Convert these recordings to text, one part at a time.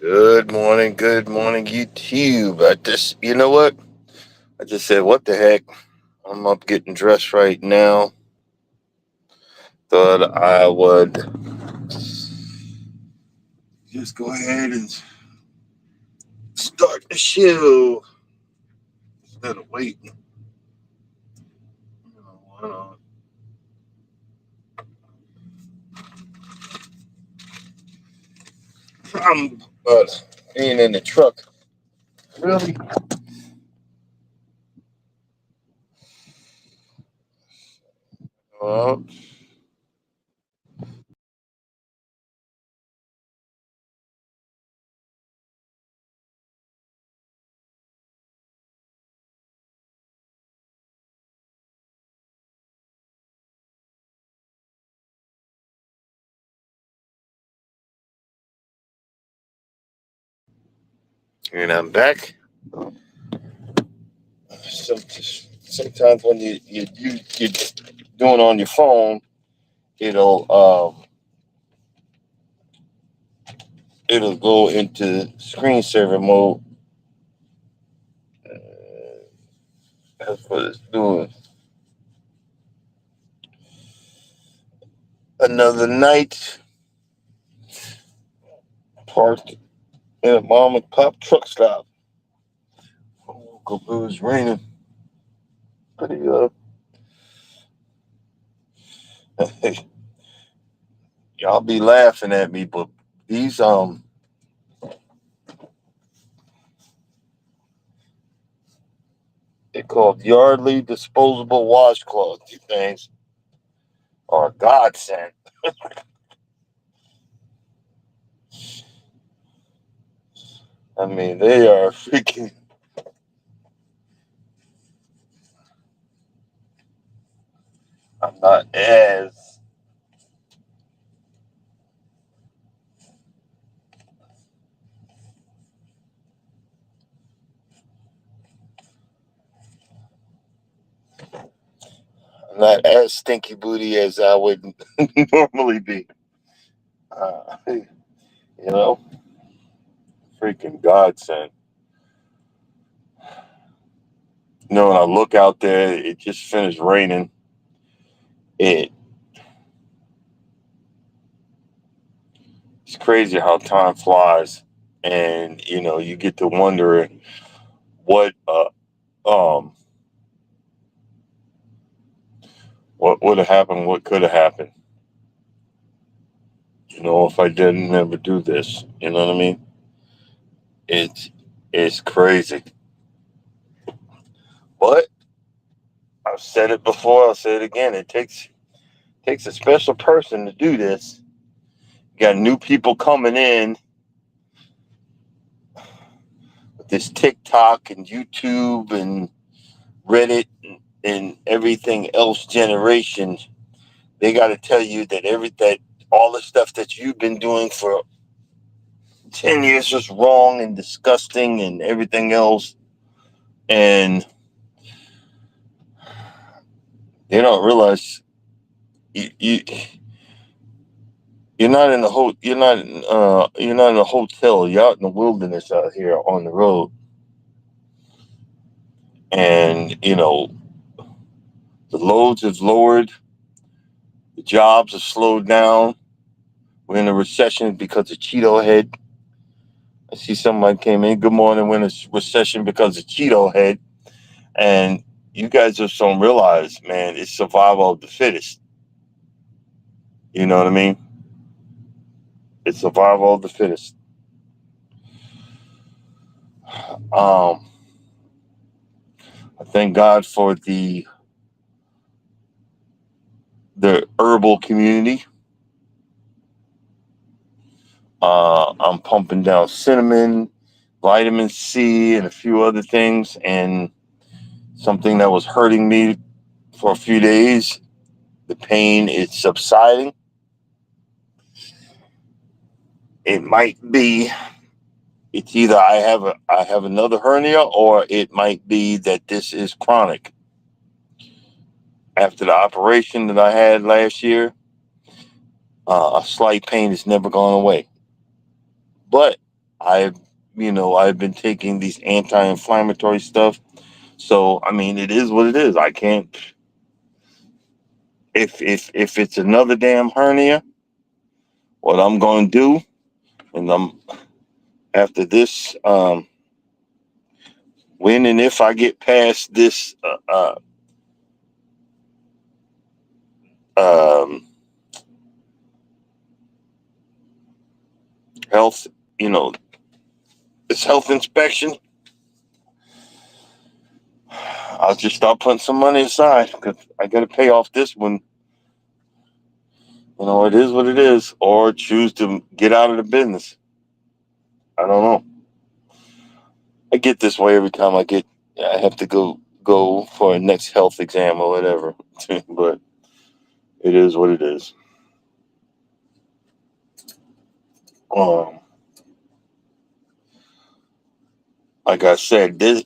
Good morning, YouTube. You know what? I just said, what the heck? I'm up getting dressed right now. Thought I would just go ahead and start the show instead of waiting. Uh, I'm being in the truck. Really? Uh, and I'm back. Sometimes when you're doing on your phone, it'll it'll go into screensaver mode. That's what it's doing. Another night parked in a mom and pop truck stop. It was raining. Pretty y'all be laughing at me, but these they're called Yardley disposable washcloths. These things are a godsend. I mean, they are freaking. I'm not as I'm not as stinky booty as I would normally be. You know, freaking godsend. You know, when I look out there, it just finished raining. It It's crazy how time flies, and you get to wonder what um what would have happened, what could have happened. If I didn't ever do this, you know what I mean? It's it's crazy, but I've said it before. I'll say it again. It takes a special person to do this. You got new people coming in with this TikTok and YouTube and Reddit and everything else generation. They got to tell you that all the stuff that you've been doing for 10 years was wrong and disgusting and everything else. And they don't realize you you're not in the you're not in a hotel. You're out in the wilderness out here on the road. And the loads have lowered, the jobs have slowed down. We're in a recession because of Cheeto Head. I see somebody came in. Good morning. We're in a recession because of Cheeto Head. And you guys just don't realize, man, it's survival of the fittest. You know what I mean? It's survival of the fittest. Um, I thank God for the herbal community. I'm pumping down cinnamon, vitamin C, and a few other things. And something that was hurting me for a few days, the pain is subsiding. It might be it's either I have another hernia, or it might be that this is chronic. After the operation that I had last year, a slight pain has never gone away. But I've I've been taking these anti-inflammatory stuff. So I mean, it is what it is. I can't. If it's another damn hernia, what I'm going to do, and I'm after this, when and if I get past this um, health, you know, this health inspection, I'll just start putting some money aside because I got to pay off this one. It is what it is, or choose to get out of the business. I don't know. I get this way every time I have to go for a next health exam or whatever. But it is what it is. Um, like I said, this,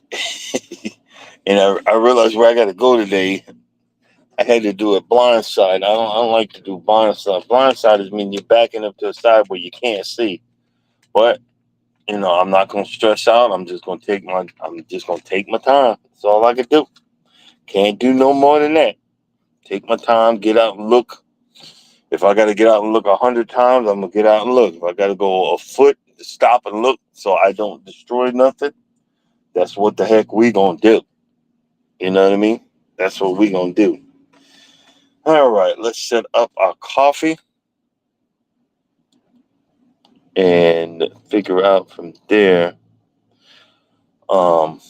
and I realized where I got to go today. I had to do it blindside. I don't like to do blindside. Blindside is mean you're backing up to a side where you can't see. But I'm not gonna stress out. I'm just gonna take my time. That's all I can do. Can't do no more than that. Take my time, get out and look. If I gotta get out and look 100 times, I'm gonna get out and look. If I gotta go a foot to stop and look so I don't destroy nothing, that's what the heck we gonna do. You know what I mean? That's what we gonna do. All right, let's set up our coffee and figure out from there. Um,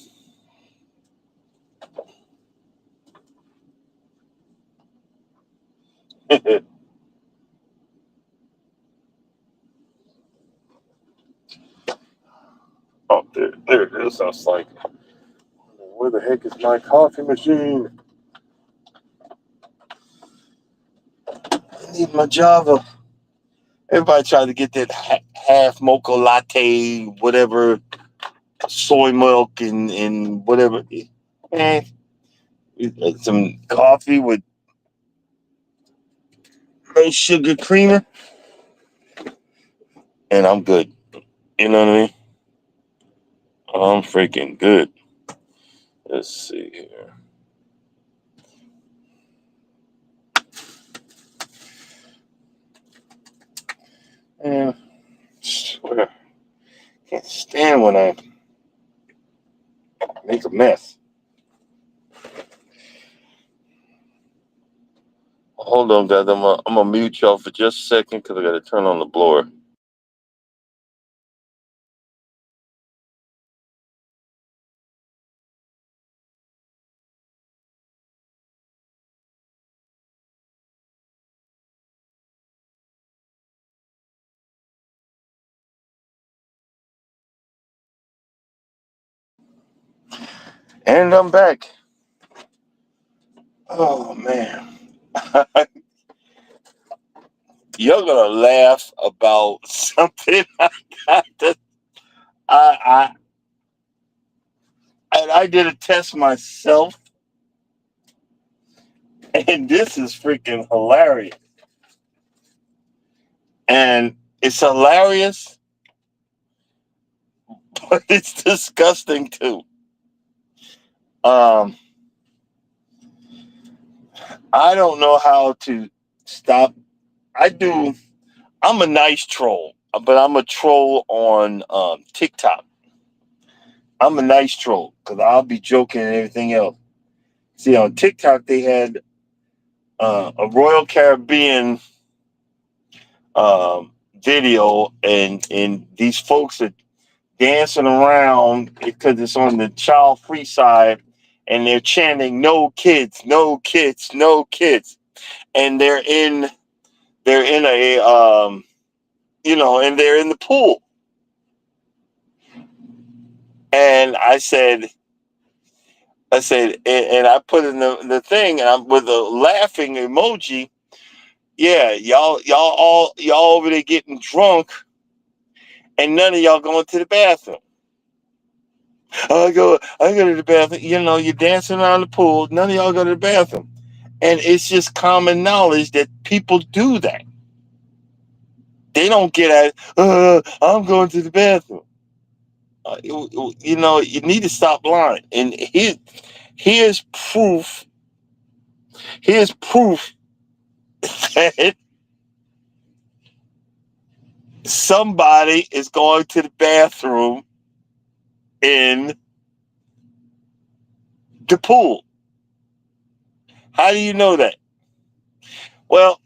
oh, there it is. I was like, where the heck is my coffee machine? I need my Java. Everybody tried to get that half mocha latte, whatever, soy milk and whatever. Man, some coffee with no sugar creamer, and I'm good. You know what I mean? I'm freaking good. Let's see here. Yeah, swear. Can't stand when I make a mess. Hold on, guys. I'm gonna mute y'all for just a second because I gotta turn on the blower. And I'm back. Oh man, you're gonna laugh about something I got. I I did a test myself, and this is freaking hilarious. And it's hilarious, but it's disgusting too. Um, I don't know how to stop. I do. I'm a nice troll, but I'm a troll on TikTok. I'm a nice troll because I'll be joking and everything else. See, on TikTok they had a Royal Caribbean video, and these folks are dancing around because it's on the child free side, and they're chanting "No kids, no kids, no kids," and they're in a and they're in the pool, and I said, and I put in the thing, and I'm with a laughing emoji. Yeah, y'all over there getting drunk, and none of y'all going to the bathroom. I go to the bathroom. You're dancing around the pool. None of y'all go to the bathroom, and it's just common knowledge that people do that. They don't get at. I'm going to the bathroom. You need to stop lying. And here's proof. Here's proof that somebody is going to the bathroom in the pool. How do you know that? Well,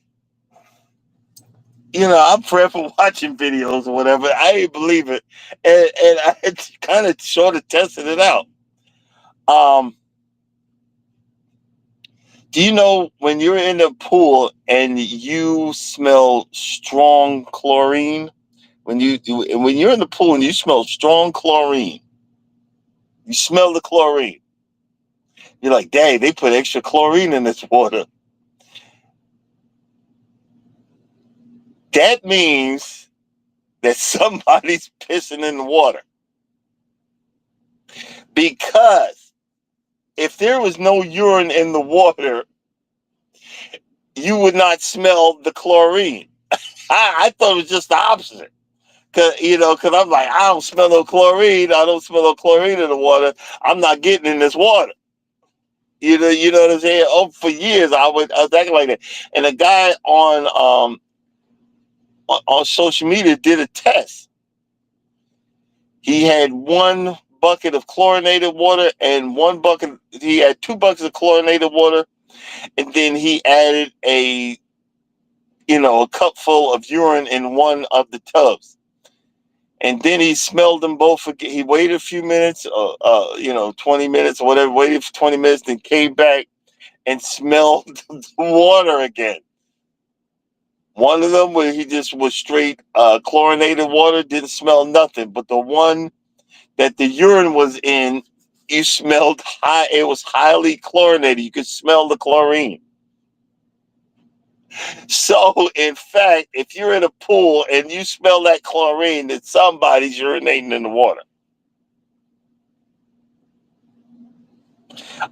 I'm forever watching videos or whatever. I didn't believe it, and I kind of sort of tested it out. Um, do you know when you're in the pool and you smell strong chlorine? When you're in the pool and you smell strong chlorine, you smell the chlorine. You're like, dang, they put extra chlorine in this water. That means that somebody's pissing in the water. Because if there was no urine in the water, you would not smell the chlorine. I thought it was just the opposite. Cause I'm like, I don't smell no chlorine. I don't smell no chlorine in the water. I'm not getting in this water. You know what I'm saying? Oh, for years I was acting like that. And a guy on social media did a test. He had one bucket of chlorinated water and he had 2 buckets of chlorinated water, and then he added a cup full of urine in one of the tubs. And then he smelled them both again. He waited a few minutes, 20 minutes or whatever, waited for 20 minutes, then came back and smelled the water again. One of them where he just was straight chlorinated water, didn't smell nothing. But the one that the urine was in, you smelled high. It was highly chlorinated. You could smell the chlorine. So, in fact, if you're in a pool and you smell that chlorine, then somebody's urinating in the water.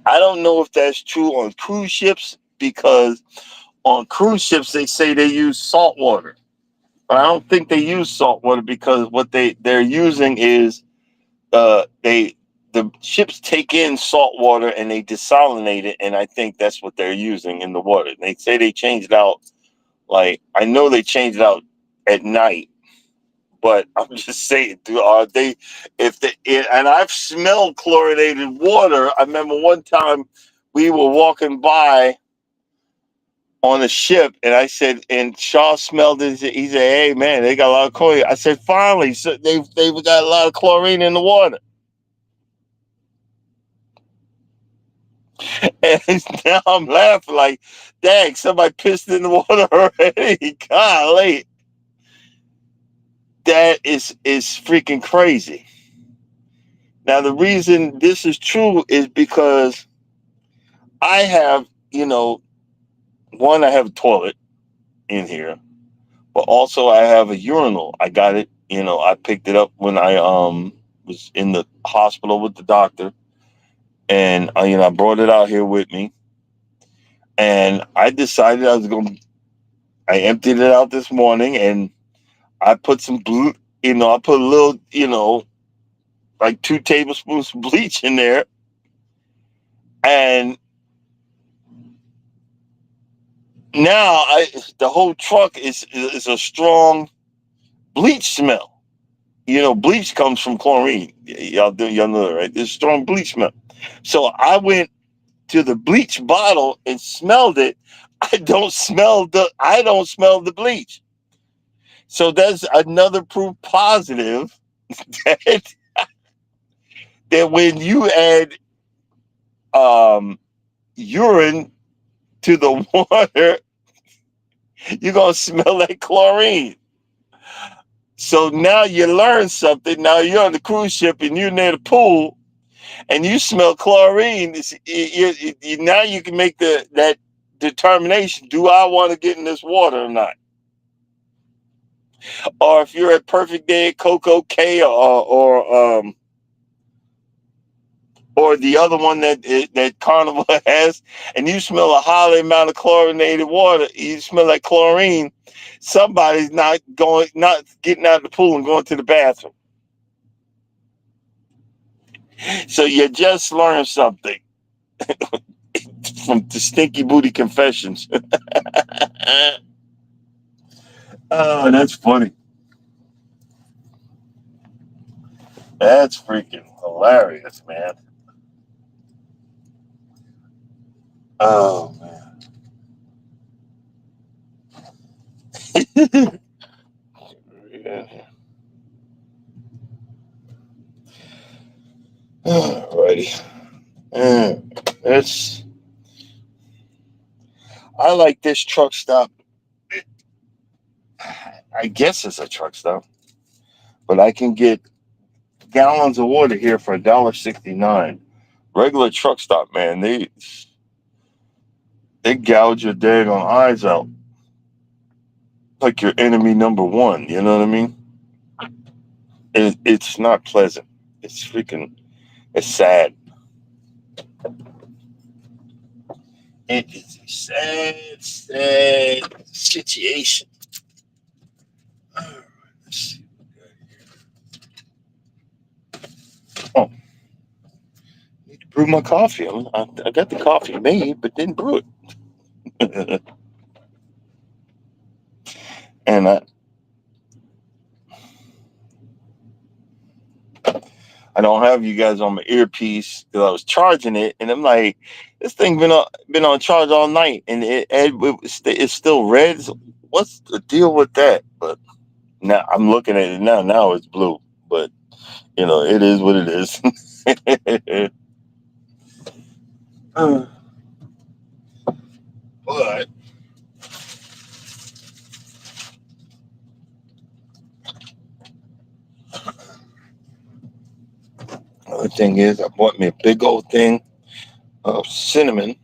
I don't know if that's true on cruise ships, because on cruise ships they say they use salt water. But I don't think they use salt water, because what they're using is the ships take in salt water and they desalinate it, and I think that's what they're using in the water. They say they change it out. Like, I know they change it out at night, but I'm just saying, are they? And I've smelled chlorinated water. I remember one time we were walking by on a ship, and I said, and Shaw smelled it. He said, "Hey man, they got a lot of chlorine." I said, "Finally, so they've got a lot of chlorine in the water." And now I'm laughing like, "Dang, somebody pissed in the water already." Golly, that is freaking crazy. Now the reason this is true is because I have, one, I have a toilet in here, but also I have a urinal. I got it, I picked it up when I was in the hospital with the doctor, and I brought it out here with me, and I decided I emptied it out this morning, and I put some blue, I put a little, like 2 tablespoons of bleach in there, and now the whole truck is a strong bleach smell. Bleach comes from chlorine. Y'all know that, right? There's strong bleach smell. So I went to the bleach bottle and smelled it. I don't smell the bleach. So that's another proof positive that, that when you add urine to the water, you're gonna smell like chlorine. So now you learn something. Now you're on the cruise ship and you're near the pool and you smell chlorine. Now you can make that determination: do I want to get in this water or not? Or if you're at Perfect Day, Coco K, or the other one that Carnival has, and you smell a high amount of chlorinated water, you smell like chlorine. Somebody's not getting out of the pool and going to the bathroom. So you just learned something from the Stinky Booty Confessions. Oh, that's funny. That's freaking hilarious, man. Oh man. Yeah. Alrighty. Yeah. It's I like this truck stop. I guess it's a truck stop, but I can get gallons of water here for $1.69. Regular truck stop, man. They gouge your daggone eyes out like your enemy number one. You know what I mean? It's not pleasant. It's freaking. It's sad. It is a sad, sad situation. All right, let's see. Oh, need to brew my coffee. I got the coffee made, but didn't brew it. And I don't have you guys on my earpiece because I was charging it, and I'm like, this thing been on charge all night, and it's still red. So what's the deal with that? But now I'm looking at it now. Now it's blue, but it is what it is. But the thing is, I bought me a big old thing of cinnamon.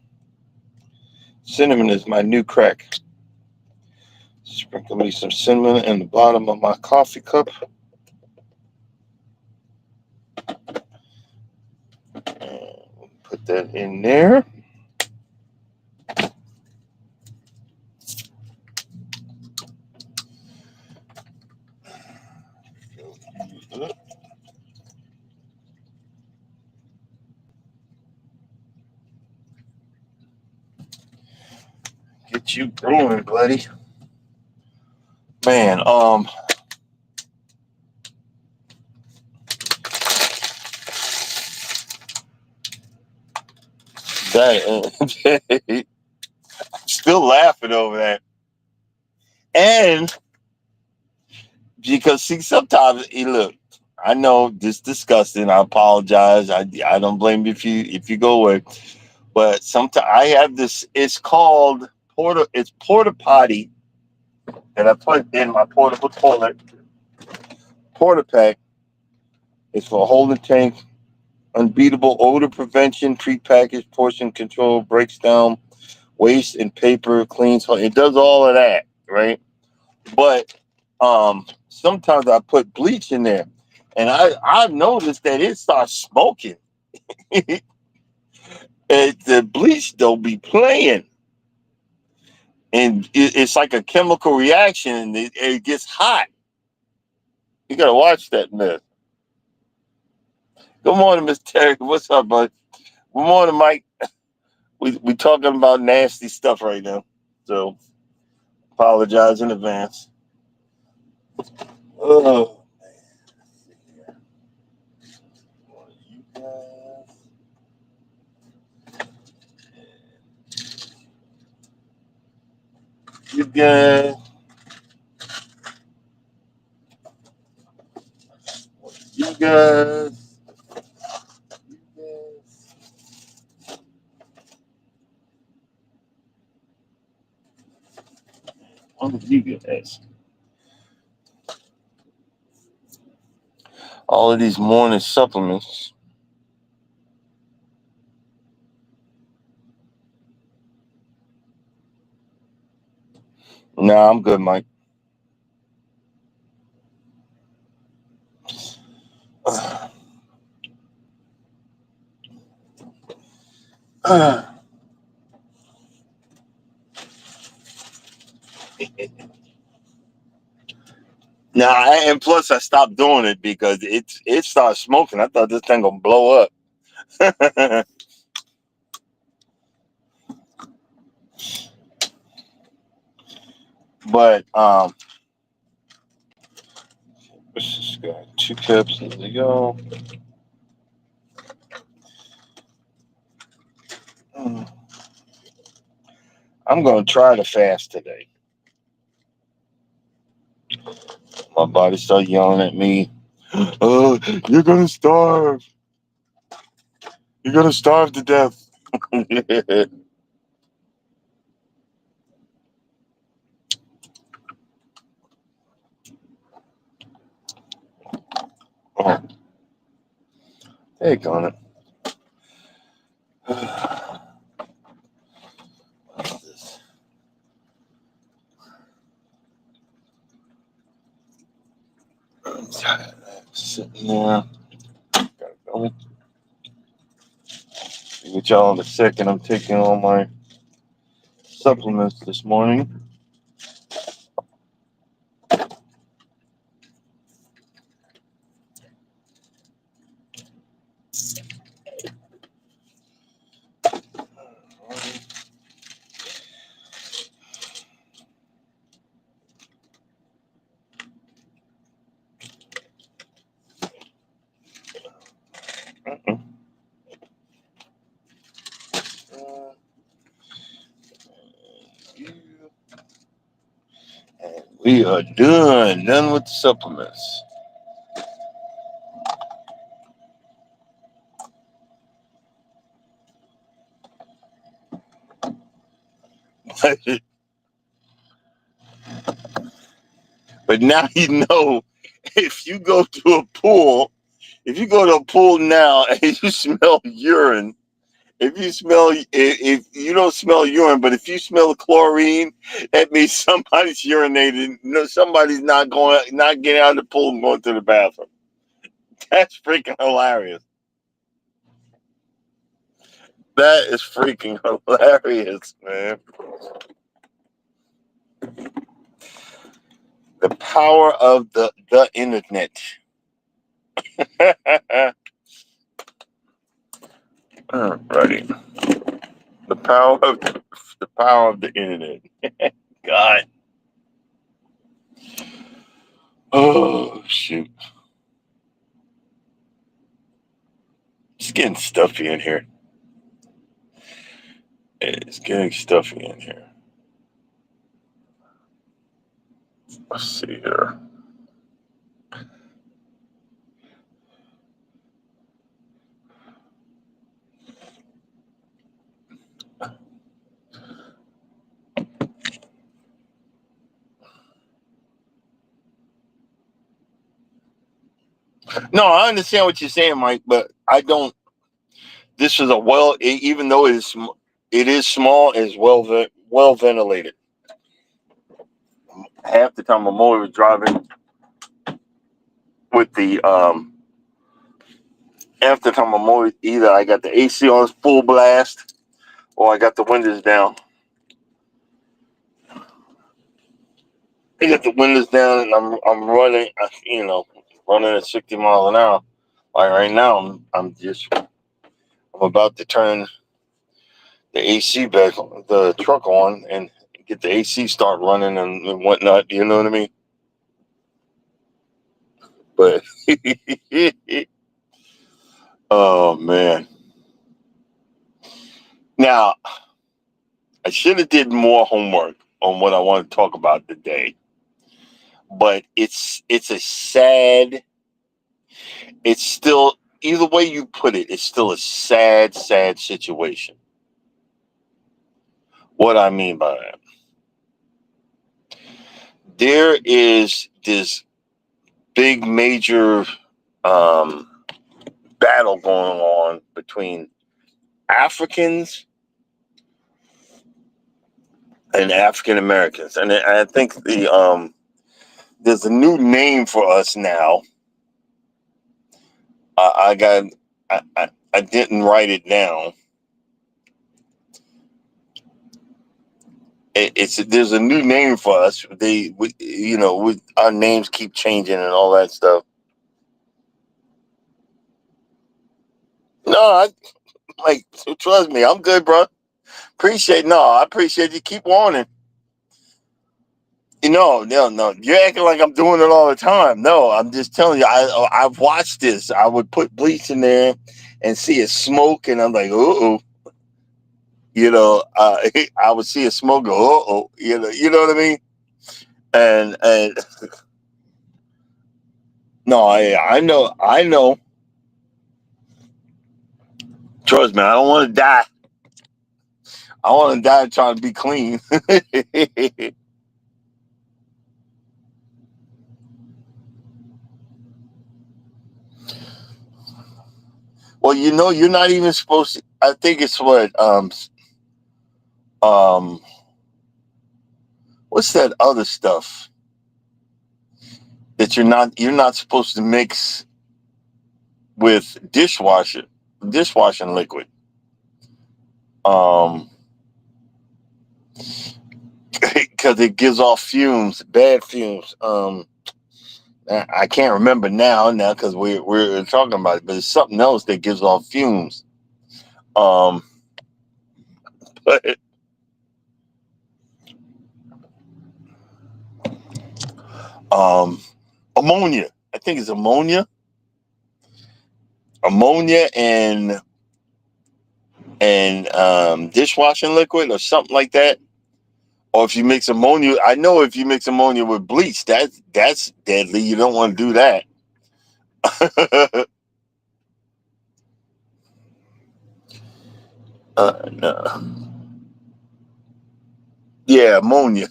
Cinnamon is my new crack. Sprinkle me some cinnamon in the bottom of my coffee cup. Put that in there. Get you brewing, buddy. Man, that still laughing over that. And because see, sometimes look, I know this is disgusting. I apologize. I don't blame you if you go away. But sometimes I have this. It's called porta. It's porta potty that I put in my portable toilet. Porta pack is for holding tank, unbeatable odor prevention, prepackaged portion control, breaks down waste and paper, cleans. It does all of that, right? But sometimes I put bleach in there, and I've noticed that it starts smoking. The bleach don't be playing, and it's like a chemical reaction, and it gets hot. You gotta watch that mess. Good morning, Miss Terry. What's up, bud? Good morning, Mike. We talking about nasty stuff right now, so apologize in advance. Oh, you guys, you guys, you guys, you guys. One of you guys. All of these morning supplements. Nah, I'm good, Mike. And plus I stopped doing it because it started smoking. I thought this thing gonna blow up. But what's this guy? 2 cups. Here we go. I'm gonna try to fast today. My body started yelling at me. Oh, you're gonna starve. You're gonna starve to death. Oh, take on it. What's this? Sitting there. Gotta go. See with y'all in a second. I'm taking all my supplements this morning. And we are done with the supplements. But now you know, if you go to a pool, if you go to a pool now and you smell urine, if you don't smell urine, but if you smell chlorine, that means somebody's urinating. No, somebody's not getting out of the pool and going to the bathroom. That's freaking hilarious. That is freaking hilarious, man. The power of the internet. Alrighty. The power of the internet. God. Oh shoot. It's getting stuffy in here. It's getting stuffy in here. Let's see here. No, I understand what you're saying, Mike, but I don't. This is even though it is small, it's well ventilated. Half the time I'm always driving with the half the time I'm always either I got the AC on full blast or I got the windows down. I got the windows down and I'm running, running at 60 miles an hour. Like right now, I'm about to turn the AC back, the truck on, and get the AC start running and whatnot. You know what I mean? But oh man, now I should have did more homework on what I want to talk about today. But it's a sad. It's still either way you put it. It's still a sad, sad situation. What I mean by that, there is this big major um, battle going on between Africans and African Americans, and I think there's a new name for us now. I got I didn't write it down. It's there's a new name for us. Our names keep changing and all that stuff. No, like, trust me, I'm good, bro. I appreciate you. Keep warning. No. You're acting like I'm doing it all the time. No, I'm just telling you. I've watched this. I would put bleach in there and see it smoke, and I'm like, oh. I would see it smoke. Go, oh. You know what I mean? And no, I know. Trust me, I don't want to die. I want to die trying to be clean. Well, you're not even supposed to. I think it's um what's that other stuff that you're not supposed to mix with dishwashing liquid. Um, because it gives off fumes, bad fumes. I can't remember now because we're talking about it, but it's something else that gives off fumes. Um, but um, ammonia. I think it's ammonia and dishwashing liquid or something like that. Or if you mix ammonia, I know if you mix ammonia with bleach, that's deadly. You don't want to do that. No. Yeah, ammonia.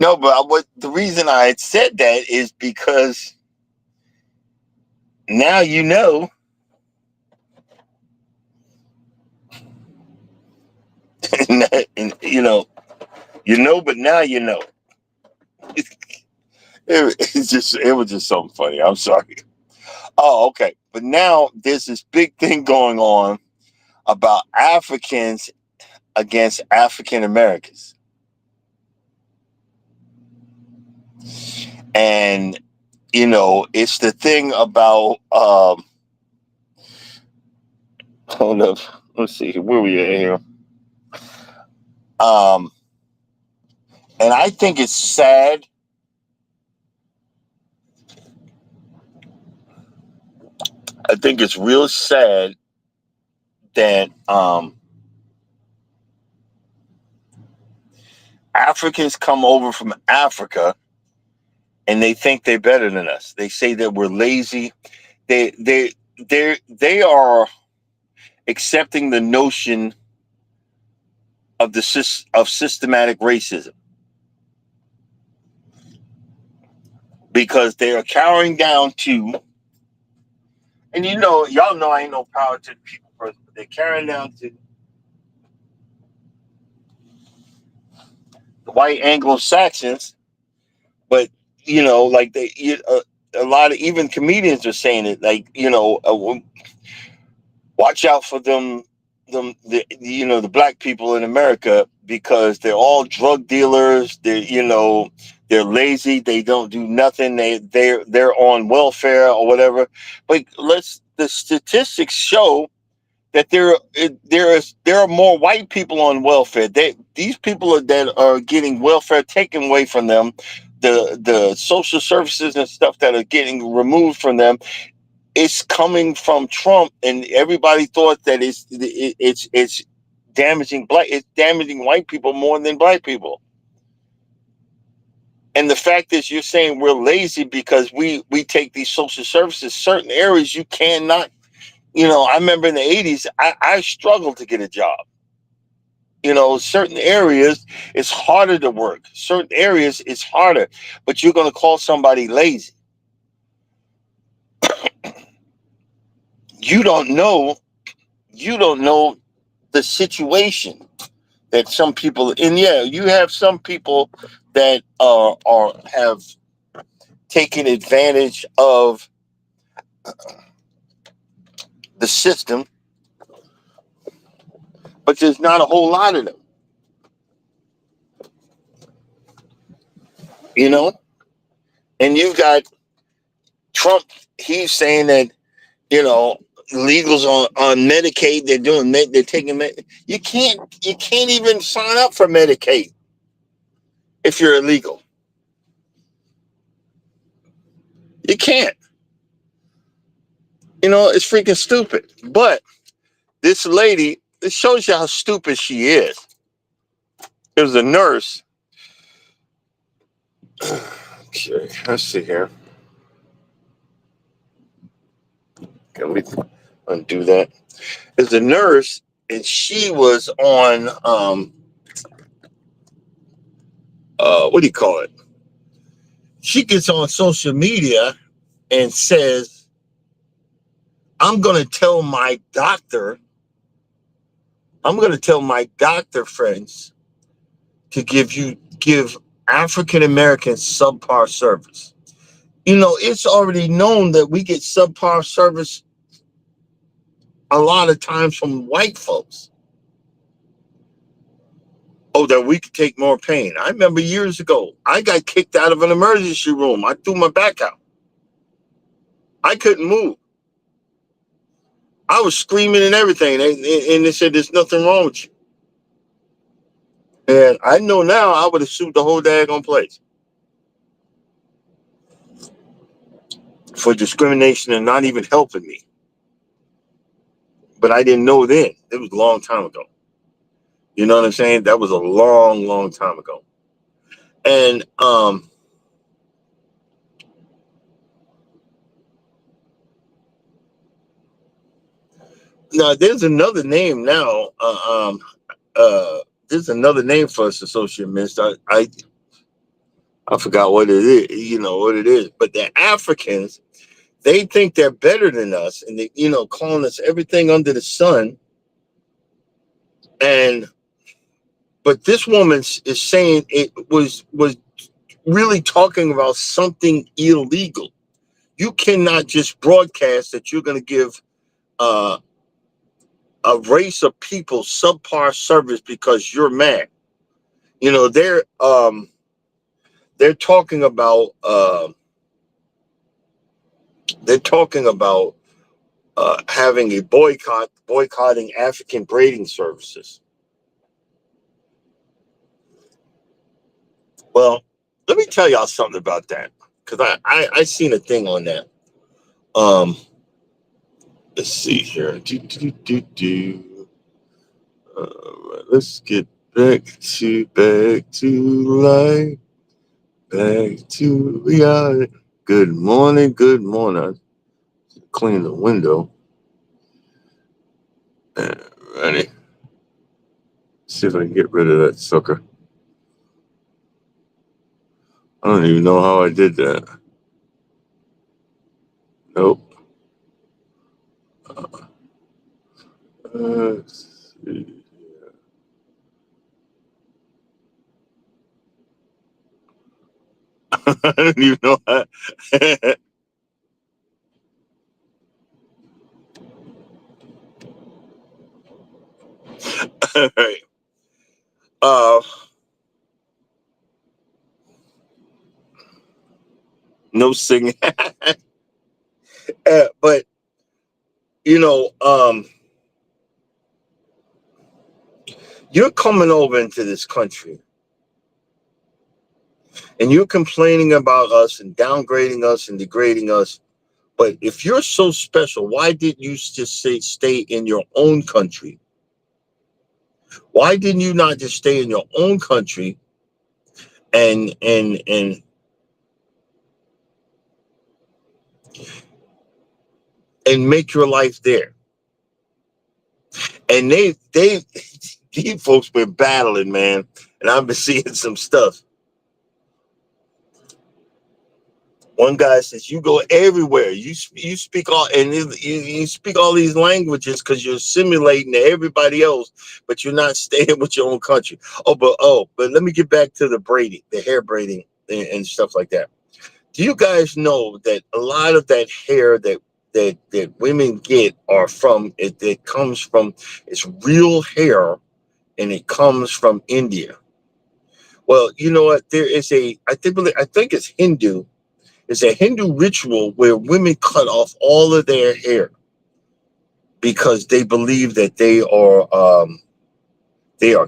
No, but what the reason I had said that is because now you know, and, but now you know. It was just something funny. I'm sorry. Oh, okay. But now there's this big thing going on about Africans against African Americans, and it's the thing about hold up, let's see where we at here. Um, and I think it's sad. I think it's real sad that Africans come over from Africa and they think they're better than us. They say that we're lazy. They are accepting the notion of of systematic racism because they are carrying down to, and y'all know I ain't no power to the people person, but they're carrying down to the white Anglo Saxons. But like a lot of even comedians are saying it, like watch out for the black people in America because they're all drug dealers. They're lazy. They don't do nothing. They're on welfare or whatever. But the statistics show that there are more white people on welfare. These people that are getting welfare taken away from them, the social services and stuff that are getting removed from them, it's coming from Trump, and everybody thought that it's it's damaging white people more than black people. And the fact is, you're saying we're lazy because we take these social services. Certain areas you cannot. I remember in the '80s, I struggled to get a job. Certain areas it's harder to work. Certain areas it's harder, but you're going to call somebody lazy. You don't know. You don't know the situation that some people. And yeah, you have some people that are have taken advantage of the system but there's not a whole lot of them, you know. And you've got Trump. He's saying that, you know, illegals on Medicaid. They're taking you can't even sign up for Medicaid if you're illegal. You can't. You know, it's freaking stupid. But this lady, it shows you how stupid she is. It was a nurse. Okay, let's see here. Can we undo that? There's a nurse, and she was on what do you call it? She gets on social media and says, I'm gonna tell my doctor friends to give African Americans subpar service. You know, it's already known that we get subpar service a lot of times from white folks. Oh, that we could take more pain. I remember years ago, I got kicked out of an emergency room. I threw my back out. I couldn't move. I was screaming and everything. And they said, there's nothing wrong with you. And I know now I would have sued the whole daggone place for discrimination and not even helping me. But I didn't know then. It was a long time ago. You know what I'm saying? That was a long, long time ago. And now there's another name now. There's another name for us, associate minister. I forgot what it is. You know what it is, but the Africans, they think they're better than us, and they, you know, calling us everything under the sun. And but this woman is saying it was really talking about something illegal. You cannot just broadcast that you're going to give uh, a race of people subpar service because you're mad. You know, they're talking about having a boycotting African braiding services. Well, let me tell y'all something about that, because I seen a thing on that. Um, let's see here. Let's get back to life, back to reality. Good morning, good morning. Clean the window. Ready? See if I can get rid of that sucker. I don't even know how I did that. Nope. Let's see. I don't even know how. All right. No singing. But you know, you're coming over into this country and you're complaining about us and downgrading us and degrading us. But if you're so special, why didn't you just stay in your own country? Why didn't you not just stay in your own country and make your life there? And they these folks been battling, man, and I've been seeing some stuff. One guy says, "You go everywhere. You speak all and you speak all these languages because you're assimilating to everybody else, but you're not staying with your own country." But let me get back to the braiding, the hair braiding, and stuff like that. Do you guys know that a lot of that hair that that women get are from it comes from it's real hair, and it comes from India. Well, you know what? There is I think it's Hindu. It's a Hindu ritual where women cut off all of their hair because they believe that they are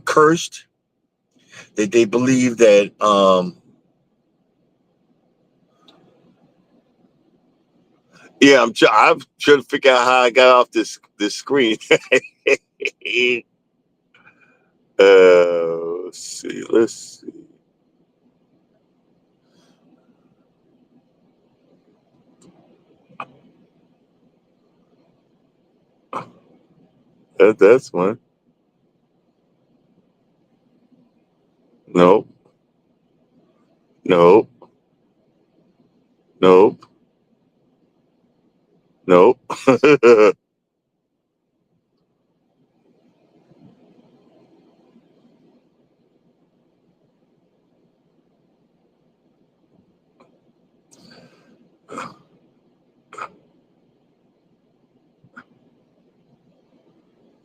cursed. That they believe that yeah, I'm trying to figure out how I got off this screen. Let's see. Let's see. That's one. Nope. Nope. Nope. Nope.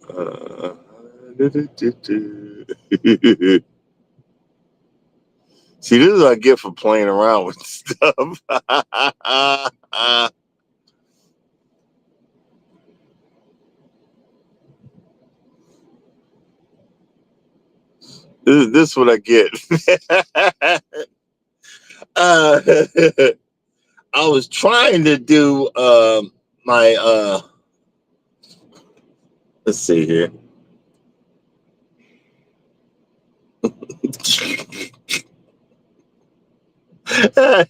Uh, See, this is what I get for playing around with stuff. This is what I get. uh, I was trying to do my let's see here.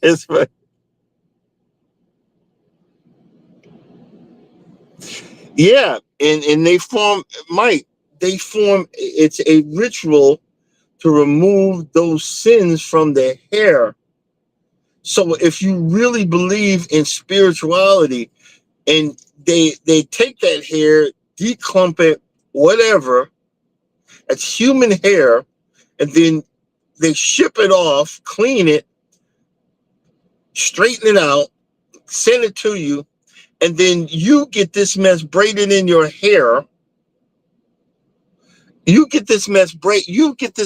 It's yeah, and they form Mike. They form. It's a ritual to remove those sins from their hair. So if you really believe in spirituality, and they take that hair, declump it, whatever, it's human hair, and then they ship it off, clean it, straighten it out, send it to you, and then you get this mess braided in your hair. You get this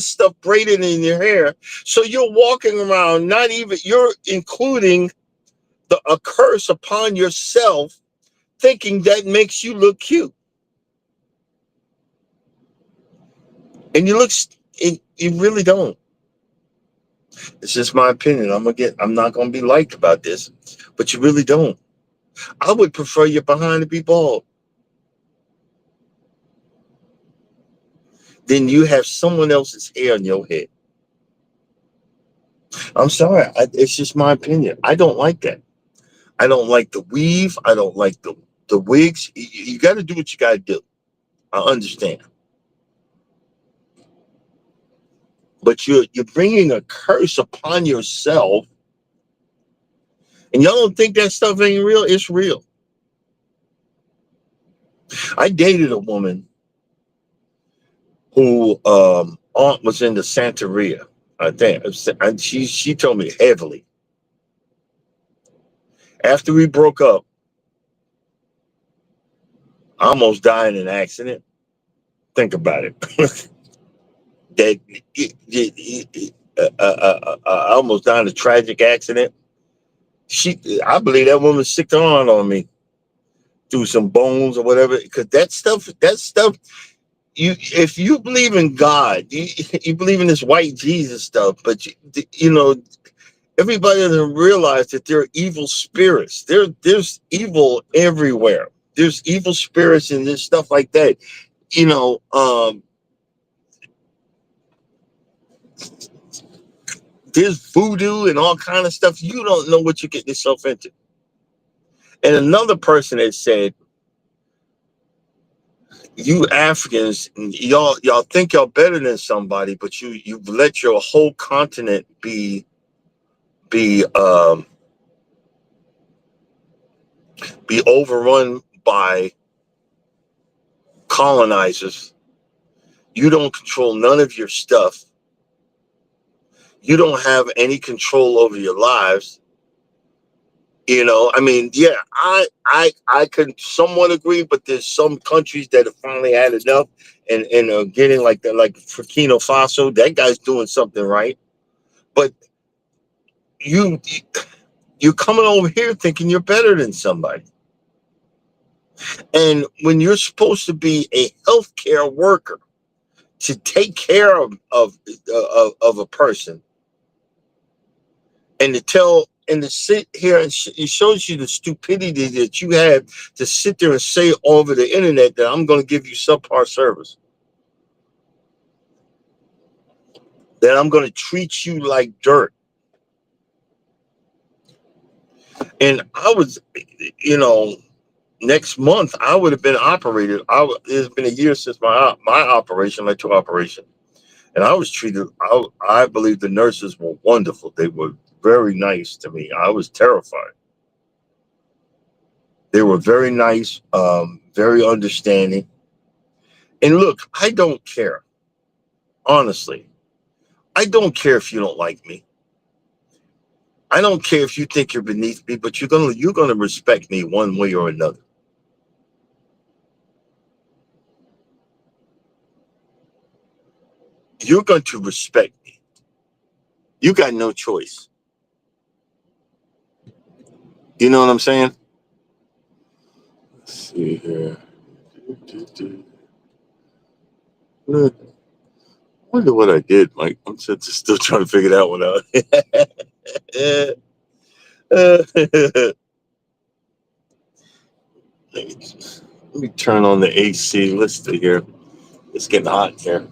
stuff braided in your hair. So you're walking around, not even, you're including a curse upon yourself, thinking that makes you look cute. And you really don't. It's just my opinion. I'm not going to be liked about this, but you really don't. I would prefer your behind to be bald. Then you have someone else's hair on your head. I'm sorry. It's just my opinion. I don't like that. I don't like the weave. I don't like the wigs. You got to do what you got to do. I understand. But you're bringing a curse upon yourself, and y'all don't think that stuff ain't real. It's real. I dated a woman who aunt was into Santeria. I think, and she told me heavily. After we broke up, I almost died in an accident. Think about it. that I almost died in a tragic accident. I believe that woman sicked her on me through some bones or whatever. Because that stuff. If you believe in God, you believe in this white Jesus stuff, but you know everybody doesn't realize that there are evil spirits. There's evil everywhere. There's evil spirits and there's stuff like that. You know, there's voodoo and all kind of stuff. You don't know what you're getting yourself into. And another person had said, "You Africans, y'all think y'all better than somebody, but you've let your whole continent be be overrun by colonizers. You don't control none of your stuff. You don't have any control over your lives. I mean, yeah, I can somewhat agree, but there's some countries that have finally had enough and are getting like that, like Burkina Faso. That guy's doing something right, but you you're coming over here thinking you're better than somebody, and when you're supposed to be a healthcare worker to take care of a person and to tell and to sit here and it shows you the stupidity that you have to sit there and say over the internet that I'm going to give you subpar service, that I'm going to treat you like dirt. And I was, you know, next month I would have been operated. It's been a year since my operation, my two operation, and I was treated. I believe the nurses were wonderful. They were very nice to me. I was terrified. They were very nice, very understanding. And look, I don't care. Honestly, I don't care if you don't like me. I don't care if you think you're beneath me, but you're gonna respect me one way or another. You're going to respect me. You got no choice. You know what I'm saying? Let's see here. I wonder what I did, Mike. I'm still trying to figure that one out. Let me turn on the AC. Let's see here. It's getting hot here.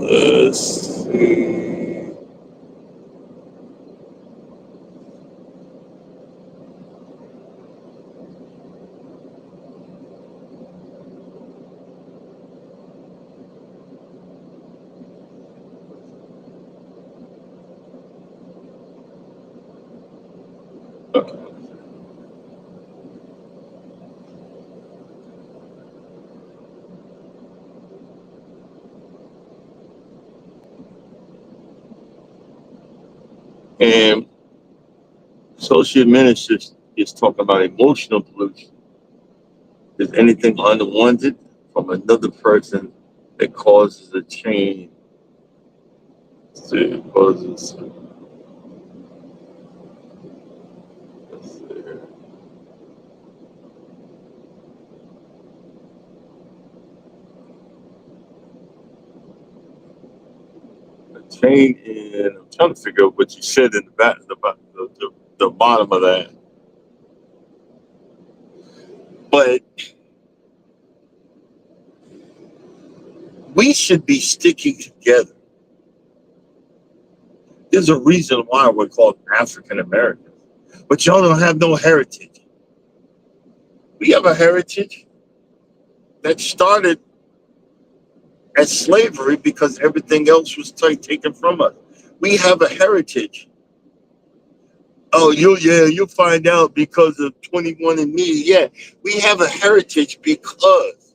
Let's see. And associate minister is talking about emotional pollution. Is anything unwanted from another person that causes a change? Causes a change in. I'm trying to figure out what you said in the back, the bottom of that. But we should be sticking together. There's a reason why we're called African Americans. But y'all don't have no heritage. We have a heritage that started as slavery because everything else was taken from us. We have a heritage. Oh, you'll find out because of 21 and Me. Yeah, we have a heritage because,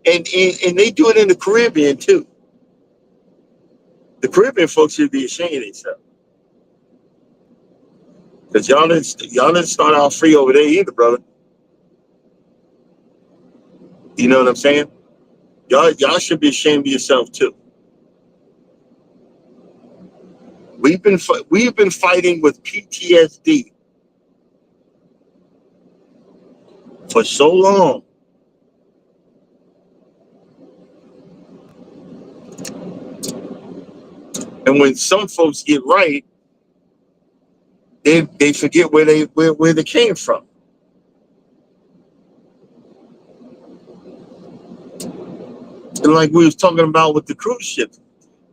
and they do it in the Caribbean too. The Caribbean folks should be ashamed of themselves because y'all didn't start out free over there either, brother. You know what I'm saying? Y'all should be ashamed of yourself too. We've been fighting with PTSD for so long. And when some folks get right, they forget where they came from. And like we was talking about with the cruise ship,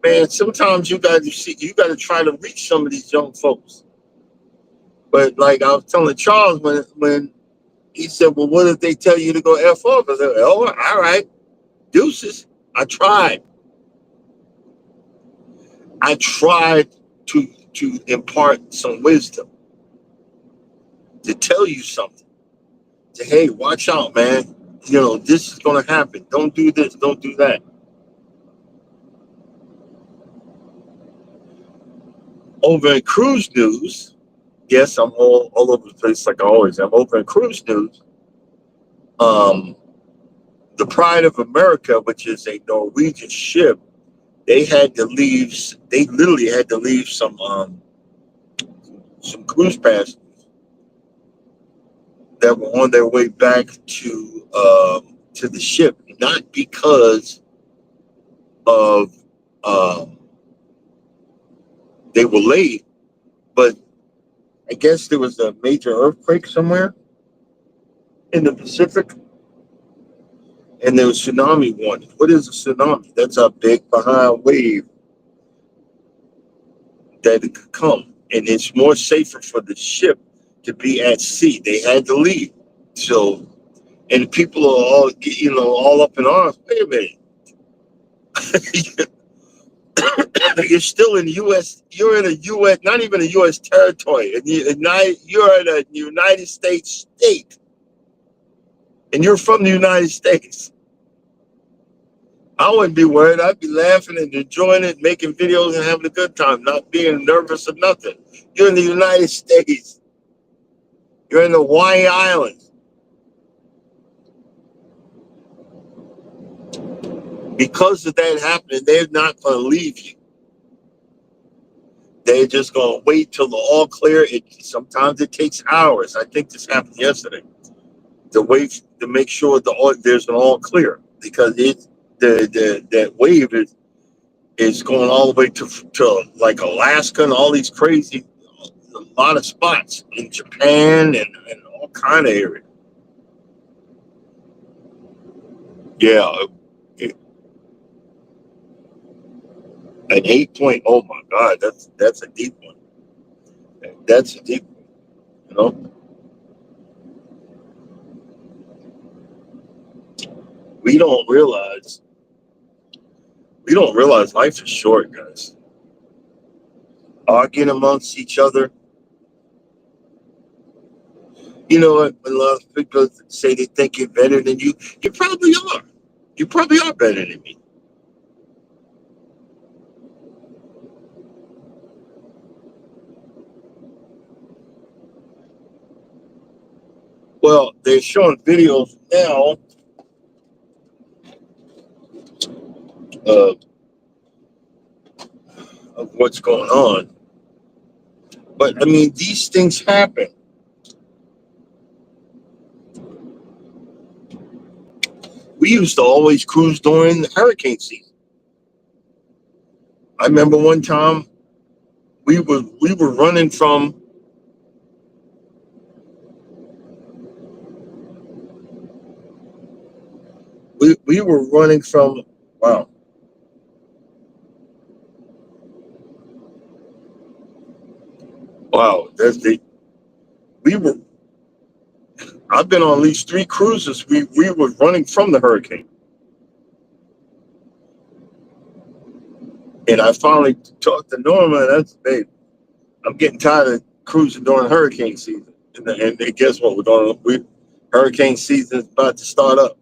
man, sometimes you got to try to reach some of these young folks. But like I was telling Charles when he said, "Well, what if they tell you to go F off?" I said, "Oh, all right, deuces." I tried. I tried to impart some wisdom, to tell you something. To, hey, watch out, man. This is gonna happen. Don't do this. Don't do that. over in cruise news, yes, I'm all over the place like I always am. Over in cruise news, um, the Pride of America, which is a Norwegian ship, they had to leave. They literally had to leave some cruise passengers that were on their way back to the ship, not because of they were late, but I guess there was a major earthquake somewhere in the Pacific, and there was tsunami warning. What is a tsunami? That's a big behind wave that it could come, and it's more safer for the ship to be at sea. They had to leave, so and people are all all up in arms. Wait a minute, you're still in the U.S. You're in a U.S. not even a U.S. territory, and you're in a United States state, and you're from the United States. I wouldn't be worried. I'd be laughing and enjoying it, making videos and having a good time, not being nervous or nothing. You're in the United States. You're in the Hawaii Islands. Because of that happening, they're not going to leave you. They're just going to wait till the all clear. Sometimes it takes hours. I think this happened yesterday. To wait to make sure there's an all clear, because that wave is going all the way to like Alaska and all these crazy, a lot of spots in Japan and all kind of areas. Yeah, an 8 point. Oh my God, that's a deep one. That's a deep one. You know, we don't realize life is short, guys. Arguing amongst each other. You know what? A lot of people say they think you're better than you. You probably are. You probably are better than me. Well, they're showing videos now of, of what's going on. But I mean, these things happen. We used to always cruise during the hurricane season. I remember one time we were running from we were running from wow. Wow, that's the we were I've been on at least three cruises. We were running from the hurricane. And I finally talked to Norma, and I said, babe, I'm getting tired of cruising during hurricane season. And guess what? Hurricane season is about to start up,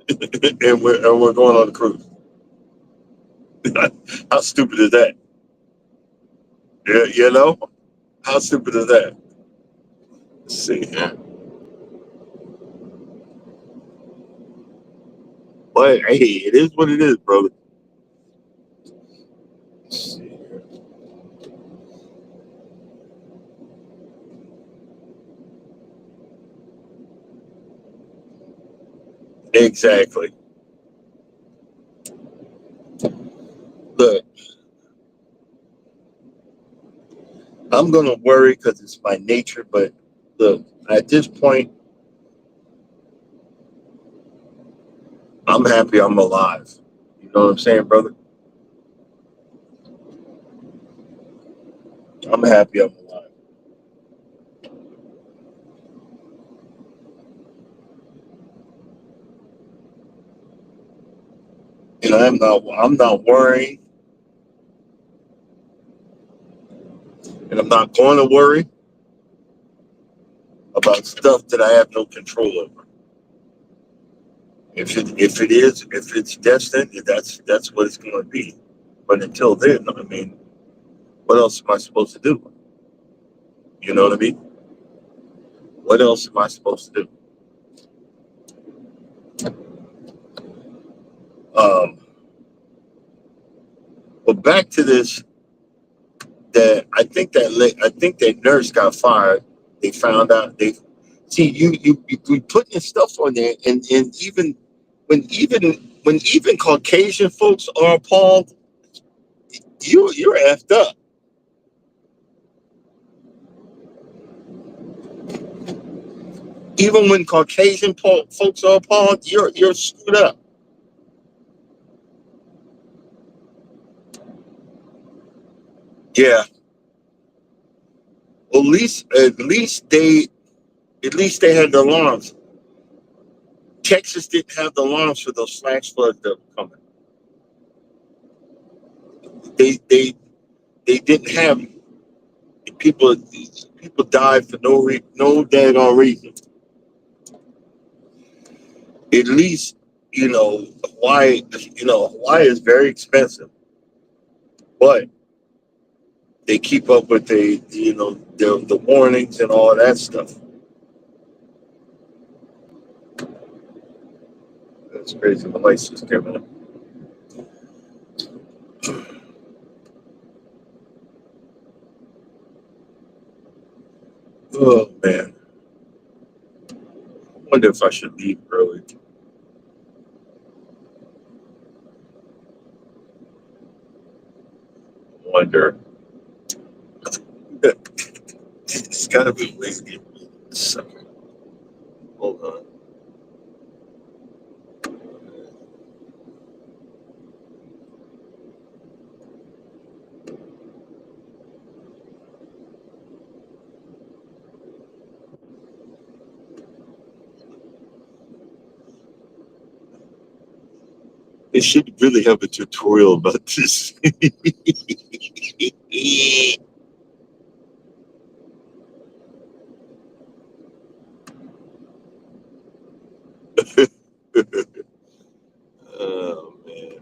and we're going on a cruise. How stupid is that? Yeah, how stupid is that? Let's see here. But hey, it is what it is, brother. Let's see here. Exactly. Look, I'm gonna worry because it's my nature, but look, at this point, I'm happy I'm alive. You know what I'm saying, brother? I'm happy I'm alive. And I'm not worrying, and I'm not going to worry about stuff that I have no control over. If it's destined, that's what it's going to be. But until then, I mean, What else am I supposed to do? You know what I mean? What else am I supposed to do? Um, but back to this, that I think that nurse got fired. They found out they see you putting this stuff on there, and even Caucasian folks are appalled, you're effed up. Even when Caucasian folks are appalled, you're screwed up. Yeah. At least they had the alarms. Texas didn't have the alarms for those flash floods that were coming. They didn't have people. People died for no daggone reason. At least Hawaii. Hawaii is very expensive, but they keep up with the warnings and all that stuff. That's crazy. The lights just came on. Oh man, I wonder if I should leave early. I wonder. It's gotta be lazy. Hold on. They should really have a tutorial about this. Oh man.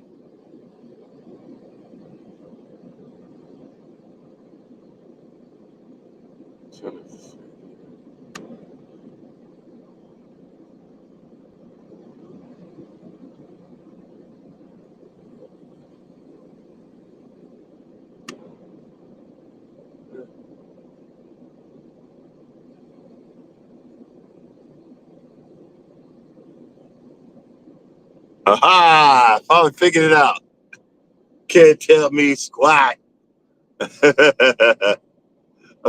Aha! Finally figured it out. Can't tell me squat. I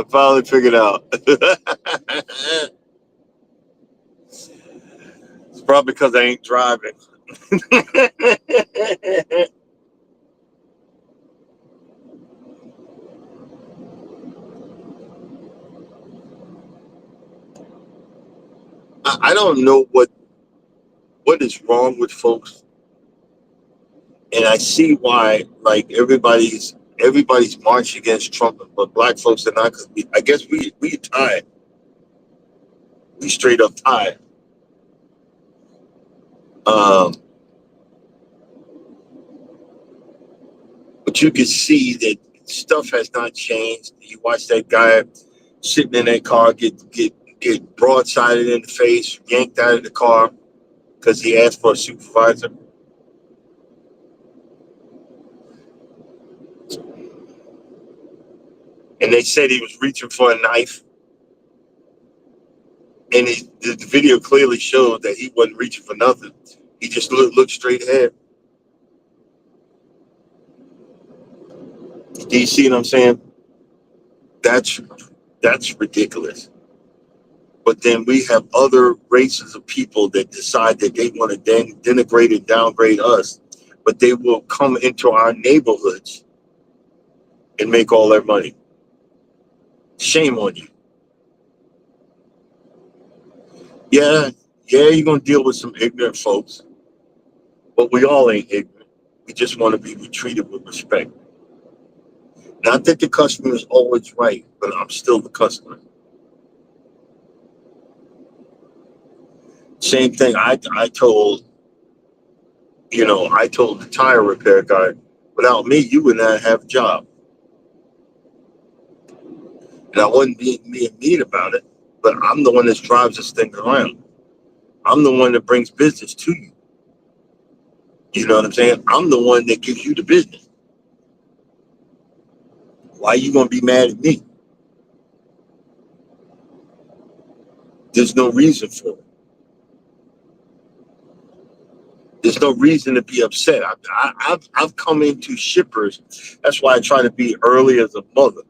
finally figured out. It's probably because I ain't driving. I don't know what is wrong with folks, and I see why. Like everybody's marching against Trump, but black folks are not. Because I guess we tied. We straight up tied. Um, but you can see that stuff has not changed. You watch that guy sitting in that car get broadsided in the face, yanked out of the car because he asked for a supervisor. And they said he was reaching for a knife. And the video clearly showed that he wasn't reaching for nothing. He just looked straight ahead. Do you see what I'm saying? That's that's ridiculous. But then we have other races of people that decide that they want to denigrate and downgrade us, but they will come into our neighborhoods and make all their money. Shame on you. Yeah, yeah, you're gonna deal with some ignorant folks, but we all ain't ignorant. We just want to be treated with respect. Not that the customer is always right, but I'm still the customer. Same thing. I told the tire repair guy, without me, you would not have a job. And I wasn't being mean about it, but I'm the one that drives this thing around. I'm the one that brings business to you. You know what I'm saying? I'm the one that gives you the business. Why are you going to be mad at me? There's no reason for it. There's no reason to be upset. I've come into shippers. That's why I try to be early as a mother.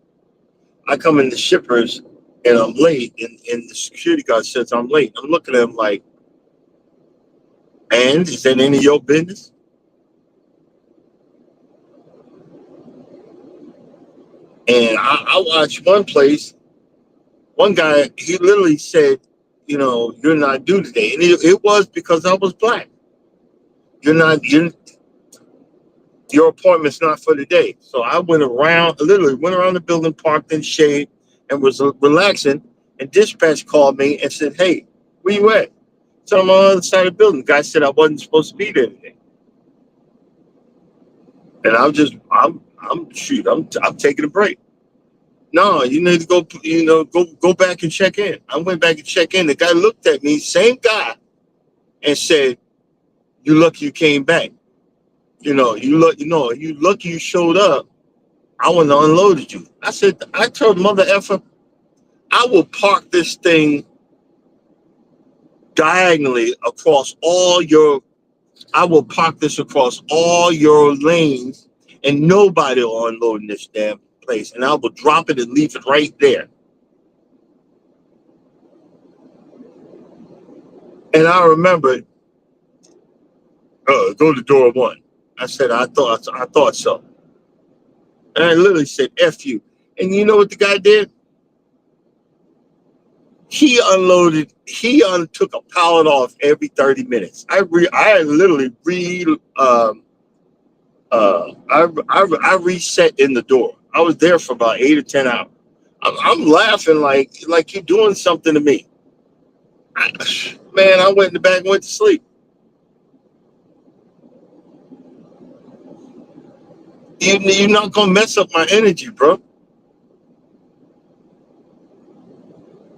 I come into shippers and I'm late, and the security guard says I'm late. I'm looking at him like, and is that any of your business? And I watched one place, one guy, he literally said, you're not due today. And it was because I was black. Your appointment's not for today. So I literally went around the building, parked in shade, and was relaxing. And dispatch called me and said, "Hey, where you at?" So I'm on the other side of the building. The guy said I wasn't supposed to be there today. And I'm taking a break. No, you need to go, go back and check in. I went back and checked in. The guy looked at me, same guy, and said, "You lucky you came back. You lucky you showed up. I wouldn't have unloaded you." I told mother effer, I will park this thing diagonally across I will park this across all your lanes, and nobody will unload in this damn place. And I will drop it and leave it right there. And I remember, go to door one. I said, I thought so. And I literally said, F you. And you know what the guy did? He took a pallet off every 30 minutes. I literally I reset in the door. I was there for about 8 or 10 hours. I'm laughing like you're doing something to me. Man, I went in the back and went to sleep. You're not gonna mess up my energy, bro.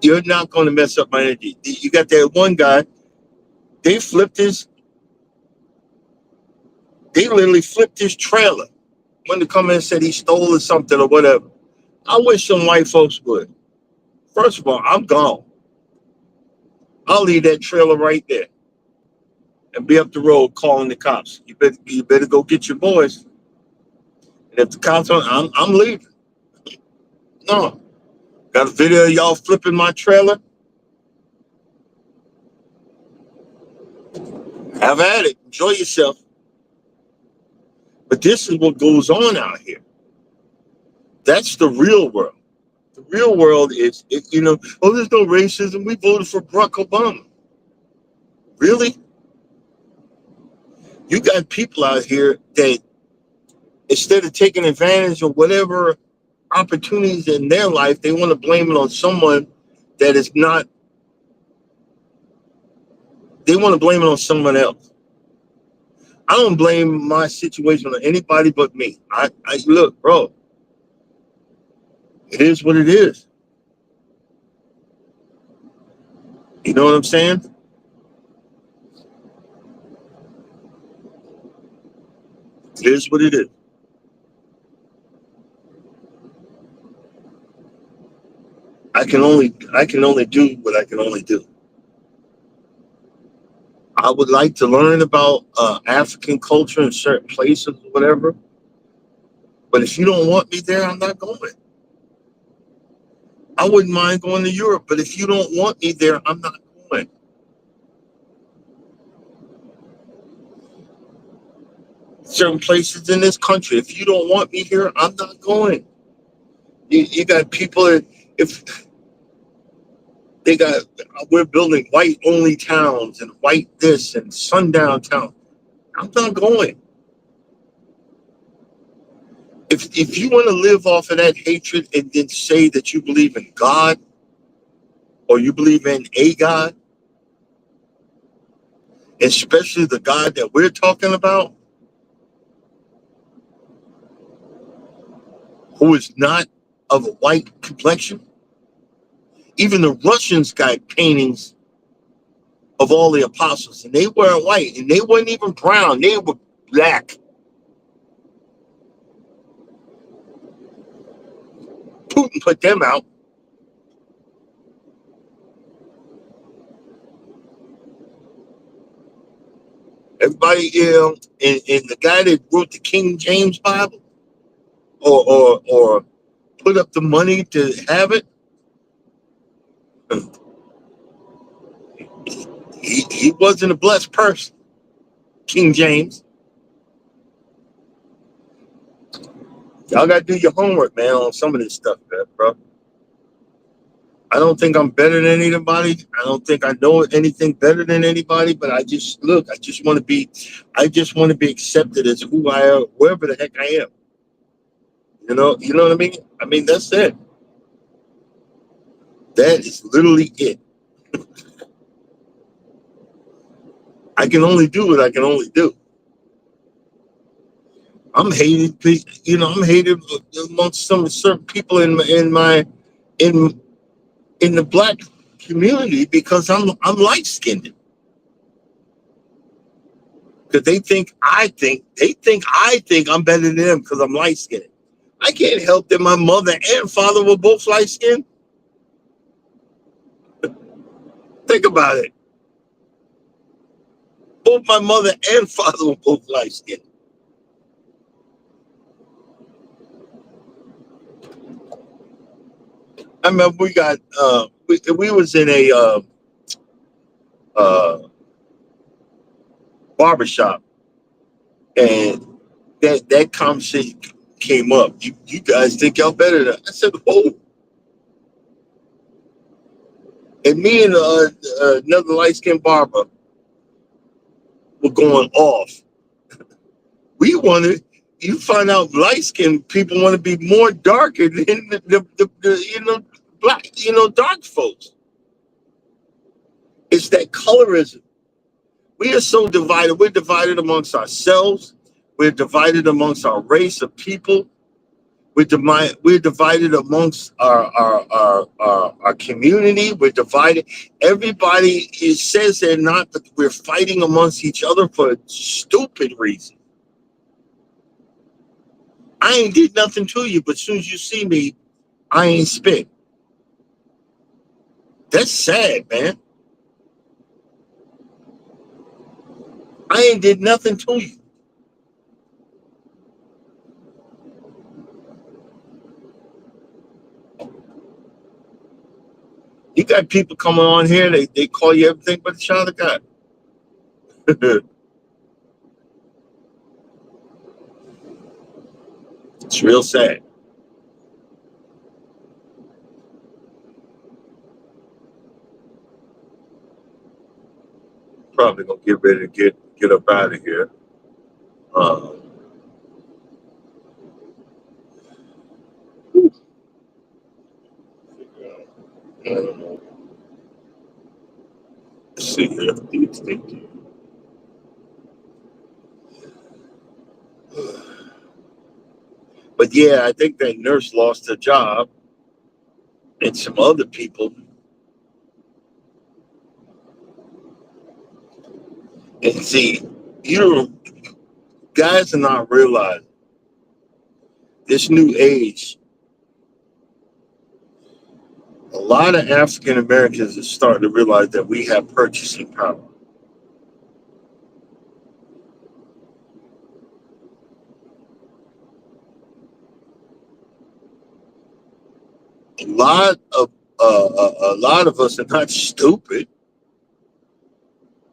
You're not gonna mess up my energy. You got that one guy. They literally flipped his trailer. When they come in and said he stole or something or whatever. I wish some white folks would. First of all, I'm gone. I'll leave that trailer right there and be up the road calling the cops. You better go get your boys. And if the cops are, I'm leaving. No, got a video of y'all flipping my trailer. Have at it. Enjoy yourself. But this is what goes on out here. That's the real world. The real world is, oh, there's no racism. We voted for Barack Obama. Really? You got people out here that instead of taking advantage of whatever opportunities in their life, they want to blame it on someone that is not. They want to blame it on someone else. I don't blame my situation on anybody but me. I look, bro. It is what it is. You know what I'm saying? It is what it is. I can only do what I can only do. I would like to learn about African culture in certain places or whatever. But if you don't want me there, I'm not going. I wouldn't mind going to Europe, but if you don't want me there, I'm not going. Certain places in this country, if you don't want me here, I'm not going. You got people that if we're building white only towns and white this and sundown town. I'm not going. If you want to live off of that hatred and then say that you believe in God or you believe in a God, especially the God that we're talking about, who is not of a white complexion, Even the Russians got paintings of all the apostles, and they weren't white, and they weren't even brown. They were black. Putin put them out. Everybody, and the guy that wrote the King James Bible, or put up the money to have it, he wasn't a blessed person. King James. Y'all gotta do your homework, man, on some of this stuff, man, bro. I don't think I'm better than anybody. I don't think I know anything better than anybody, but I just look, I just want to be accepted as who I am, wherever the heck I am. You know what I mean? I mean, that's it. That is literally it. I can only do what I can only do. I'm hated, I'm hated amongst some certain people in in the black community because I'm light skinned. Because they think I'm better than them because I'm light skinned. I can't help that my mother and father were both light skinned. Think about it. Both my mother and father were both light skinned. I remember we was in a uh, barbershop, and that conversation came up. You guys think y'all better than I said, whoa. And me and another light skinned barber were going off. We wanted, you find out light skinned people want to be more darker than the black, dark folks. It's that colorism. We are so divided. We're divided amongst ourselves. We're divided amongst our race of people. We're divided amongst our community. We're divided. Everybody says they're not, but we're fighting amongst each other for stupid reasons. I ain't did nothing to you, but as soon as you see me, I ain't spit. That's sad, man. I ain't did nothing to you. You got people coming on here, they call you everything but a child of God. It's real sad. Probably gonna get ready to get up out of here. Uh, I don't know. Let's see here. But yeah, I think that nurse lost her job, and some other people. And see, you know, guys are not realizing this new age. A lot of African Americans are starting to realize that we have purchasing power. A lot of a lot of us are not stupid.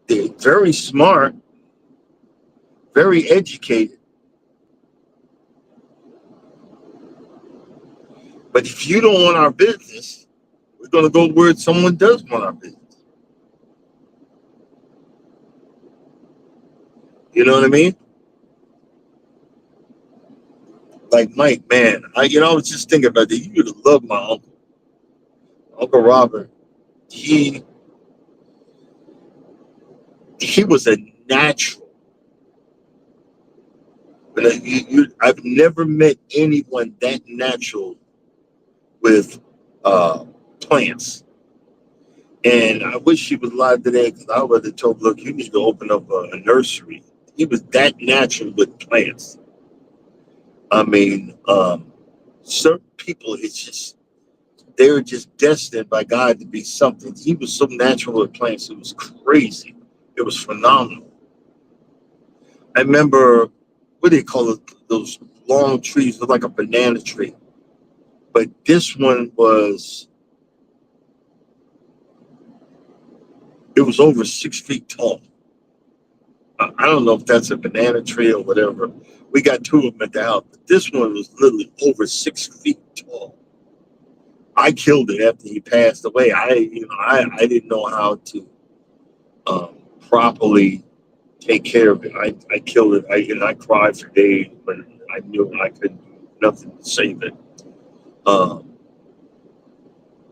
They're very smart, very educated. But if you don't want our business, we're going to go where someone does want our business. You know what I mean? Like Mike, man, I was just thinking about that. You would have loved my Uncle Robert. He he was a natural. But I've never met anyone that natural with uh, plants. And I wish she was alive today because I would have told, look, you need to open up a nursery. He was that natural with plants. I mean, certain people, it's just, they were just destined by God to be something. He was so natural with plants. It was crazy. It was phenomenal. I remember, what do you call it? Those long trees look like a banana tree. But this one was, it was over 6 feet tall. I don't know if that's a banana tree or whatever. We got two of them at the house. But this one was literally over 6 feet tall. I killed it after he passed away. I didn't know how to properly take care of it. I killed it. I cried for days, but I knew I couldn't do nothing to save it. Um,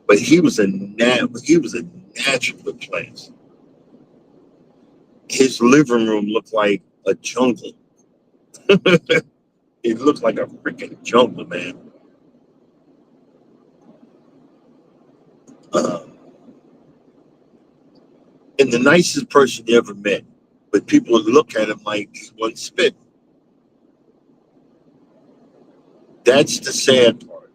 but he was a natural with plants. His living room looked like a jungle. It looked like a freaking jungle, man. Um, and the nicest person you ever met. But people would look at him like he wasn't spit. That's the sad part.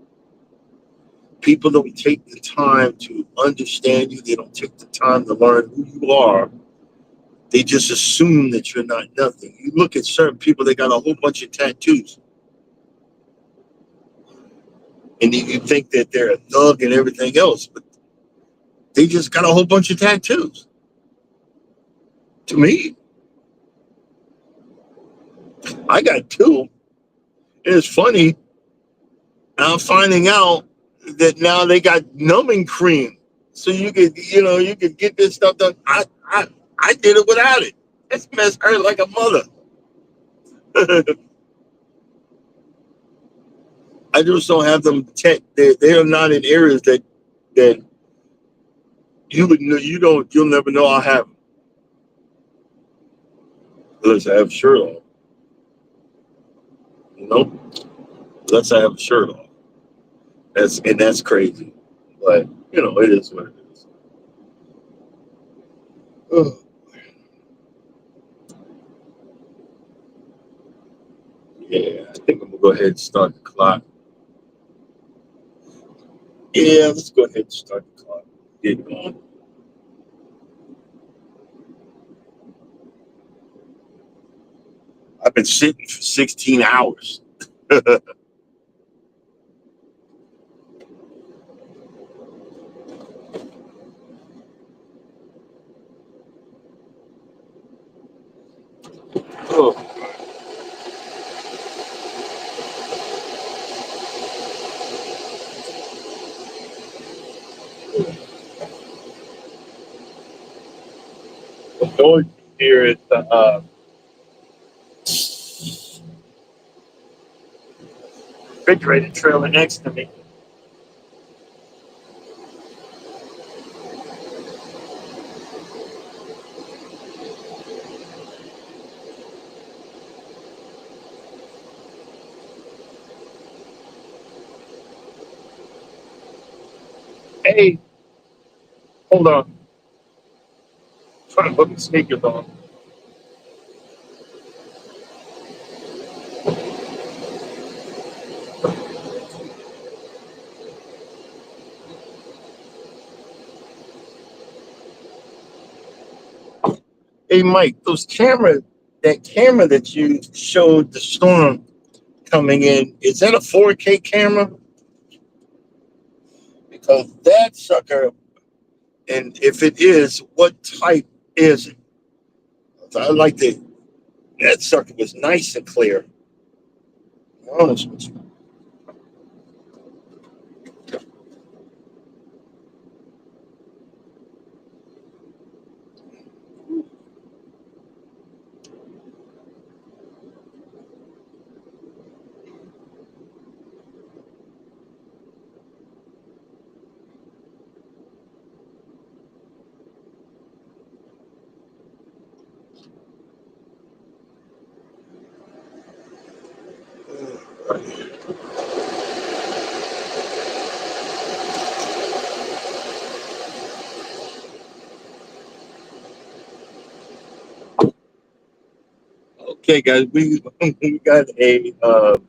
People don't take the time to understand you. They don't take the time to learn who you are. They just assume that you're not nothing. You look at certain people, they got a whole bunch of tattoos. And you think that they're a thug and everything else, but they just got a whole bunch of tattoos. To me, I got two. And it's funny, I'm finding out that now they got numbing cream. So you could get this stuff done. I did it without it. This mess hurt like a mother. I just don't have them. They are not in areas that you would know. You'll never know I have them unless I have a shirt on. You know, unless I have a shirt on. That's crazy. But it is what it is. Oh, yeah, I think I'm gonna go ahead and start the clock. Yeah, let's go ahead and start the clock. Get going. I've been sitting for 16 hours. Oh, the noise here is the refrigerator trailer next to me. Hey, hold on. I'm trying to put my sneakers on. Hey, Mike, that camera that you showed the storm coming in, is that a 4K camera? Because that sucker, and if it is, what type is it? I like that sucker was nice and clear. To be honest with you. Okay, guys, we got a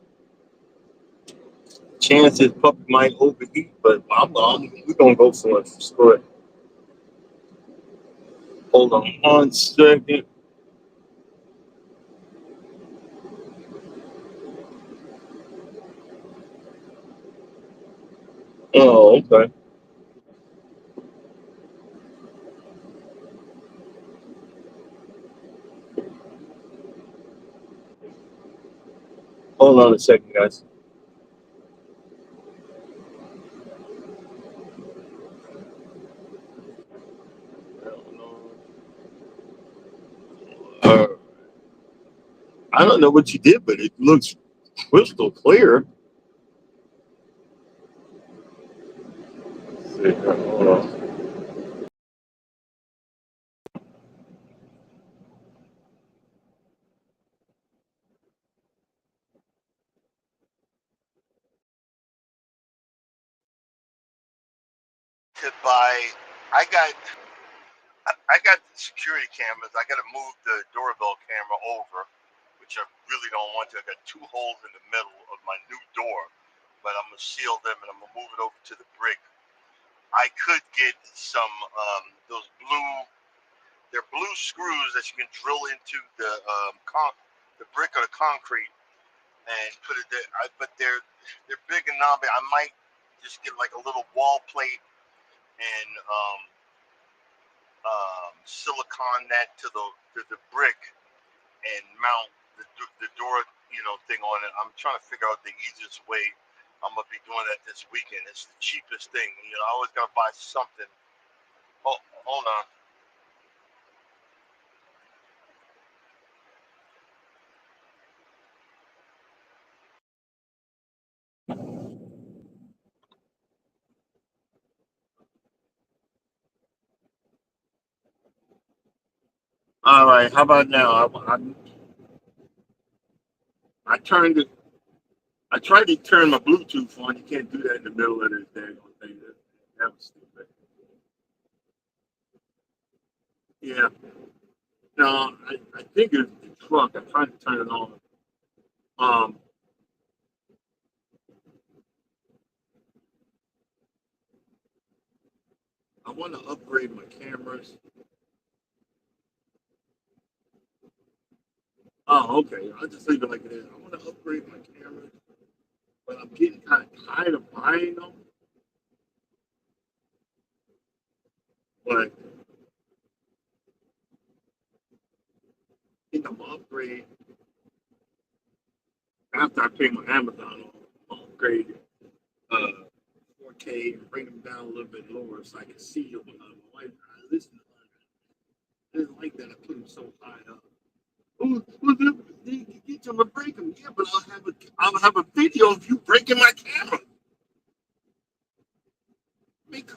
chance this puppy might overheat, but we're gonna go for it. Screw it. Hold on 1 second. Oh, okay. Hold on a second, guys. Uh, I don't know what you did, but it looks crystal clear. Let's see, hold on. To buy, I got I got security cameras. I got to move the doorbell camera over, which I really don't want to. I got two holes in the middle of my new door, but I'm gonna seal them and I'm gonna move it over to the brick. I could get some those blue. They're blue screws that you can drill into the brick or the concrete and put it there. But they're big and knobby. I might just get like a little wall plate and silicon that to the brick and mount the door thing on it. I'm trying to figure out the easiest way. I'm gonna be doing that this weekend. It's the cheapest thing. I always gotta buy something. Oh, hold on. All right. How about now? I turned it. I tried to turn my Bluetooth on. You can't do that in the middle of this dang thing. That was stupid. Yeah. No, I think it's the truck. I tried to turn it on. Um, I want to upgrade my cameras. Oh, okay. I'll just leave it like it is. I want to upgrade my cameras, but I'm getting kind of tired of buying them. But I think I'm gonna upgrade after I pay my Amazon off. I'll upgrade uh, 4K and bring them down a little bit lower so I can see them. My wife, I listen to her. I didn't like that. I put them so high up. Oh, well, they get to break them. Yeah, but I'll have a video of you breaking my camera. Make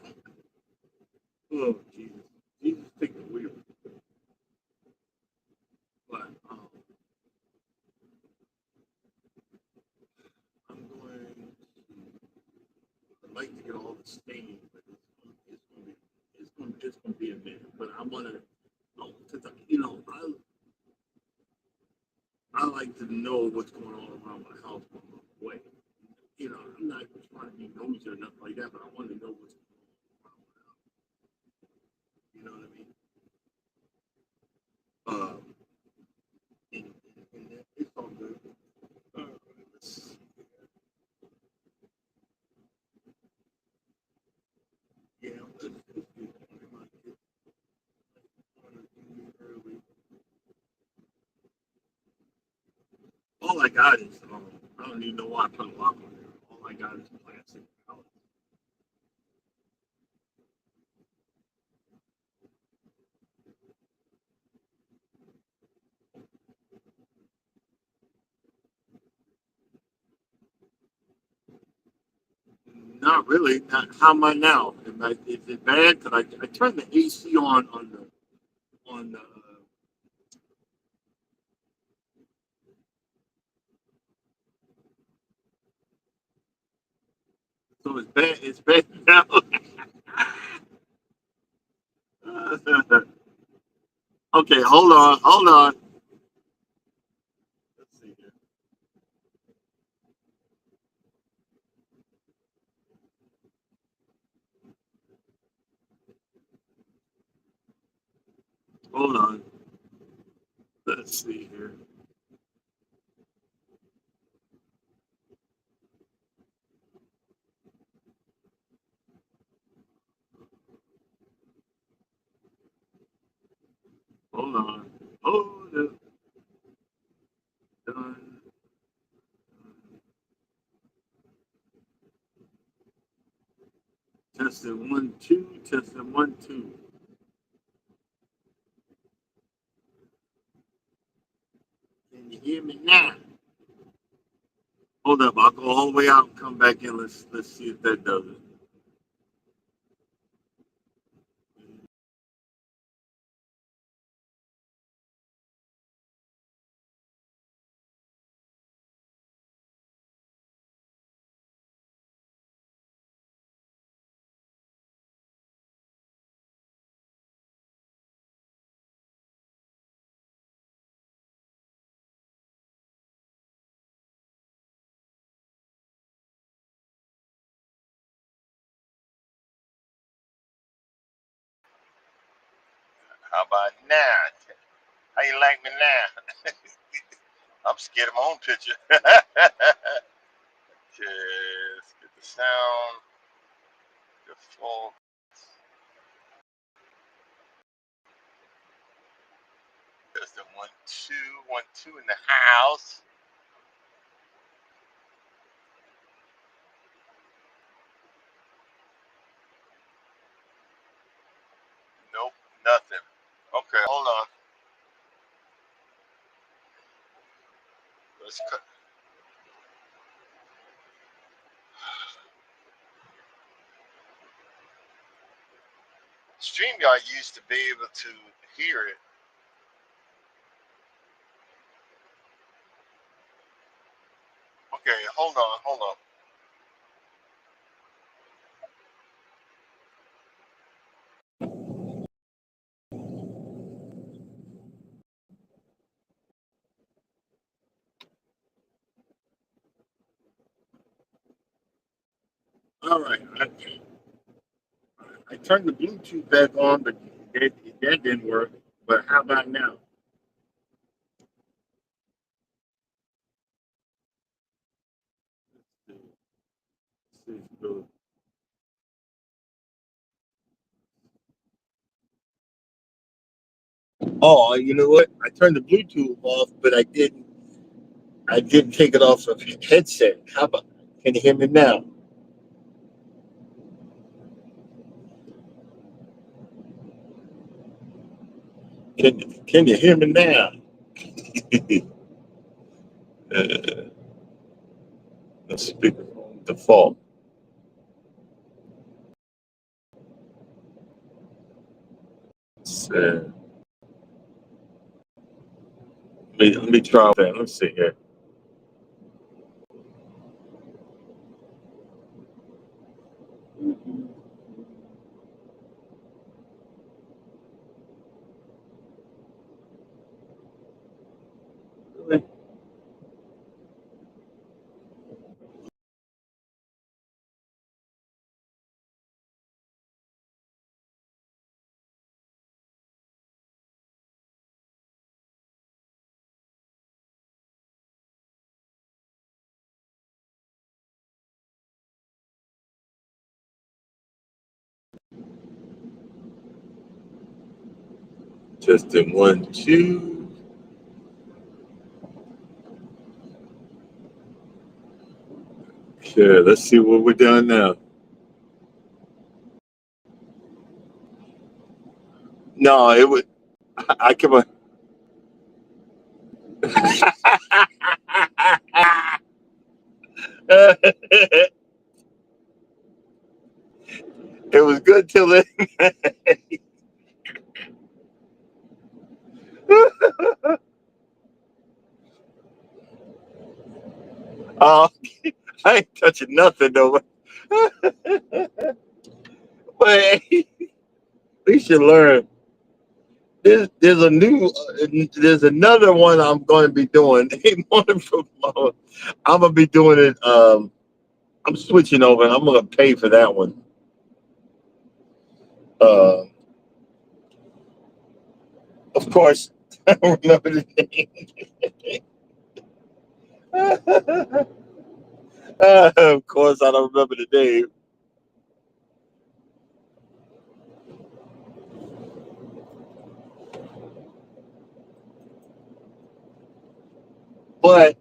Oh, Jesus. Jesus, take the wheel. But I'm going I'd like to get all the stain, but it's gonna be a minute. But I'm gonna, because I like to know what's going on around my house when I'm away. I'm not trying to be nosy or nothing like that, but I want to know what's going on around my house. You know what I mean? Um, and it's all good. Let's see. Yeah, let's do that. All I got is I don't even know why I put a lock on there. All I got is plastic pallets. Not really. How am I now? Is it bad? Cause I turned the AC on the. So it's bad. It's bad now. Okay, hold on, hold on. Hold on. Let's see here. Hold on. Hold up. Done. Testing 1, 2. Testing 1, 2. Can you hear me now? Hold up. I'll go all the way out and come back in. Let's see if that does it. How about now? How you like me now? I'm scared of my own picture. Okay, let's get the sound. The full. There's the 1, 2, 1, 2 in the house. Nope, nothing. Okay, hold on. Let's cut. StreamYard used to be able to hear it. Okay, hold on, hold on. All right, I turned the Bluetooth back on, but that didn't work. But how about now? Let's see. Oh, you know what? I turned the Bluetooth off, but I didn't. I didn't take it off of headset. How about? Can you hear me now? Can you hear me now? uh, the speakerphone default. So, let me try that. Let's see here. Really? Testing 1, 2. Okay, let's see what we're doing now. No, it would. I come on. It was good till it. Oh, I ain't touching nothing though. But hey, we should learn. There's another one I'm going to be doing. I'm gonna be doing it. I'm switching over. I'm gonna pay for that one. Uh, Of course, I don't remember the name. Of course, I don't remember the name. But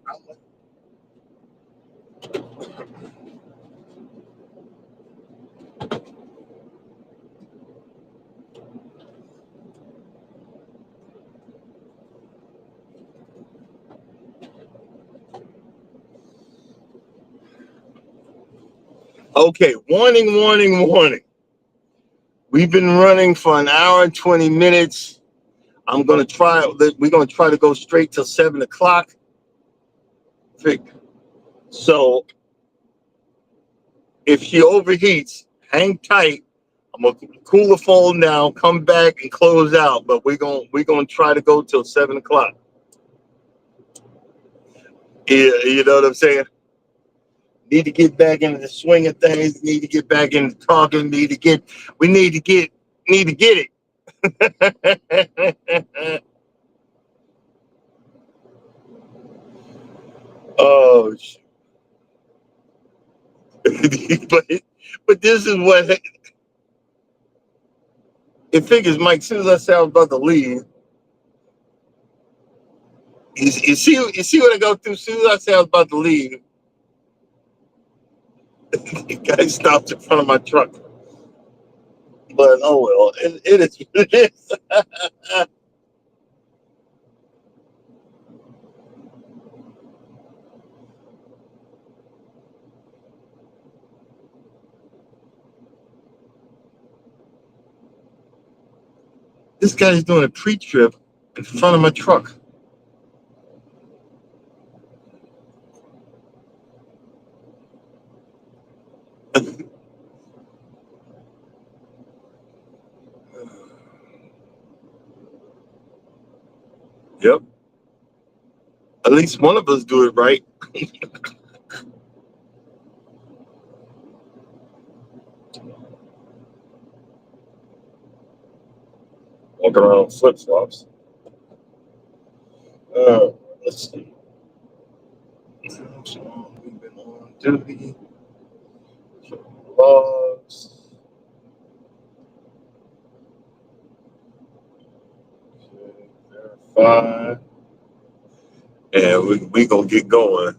okay, warning, warning, warning. We've been running for an hour and 20 minutes. We're gonna try to go straight till 7 o'clock. So if she overheats, hang tight. I'm gonna cool the phone down, come back and close out. But we're gonna try to go till 7 o'clock. Yeah, you know what I'm saying? Need to get back into the swing of things, need to get back into talking, we need to get it. Oh, but this is what it figures, Mike. As soon as I say I was about to leave, you see what I go through. As soon as I say I was about to leave, the guy stopped in front of my truck. But oh well, it is what it is. This guy's doing a pre-trip in front of my truck. Yep. At least one of us do it right. Walking around flip flops. Let's see. So we've been on duty. Logs. Verify. And we gonna get going.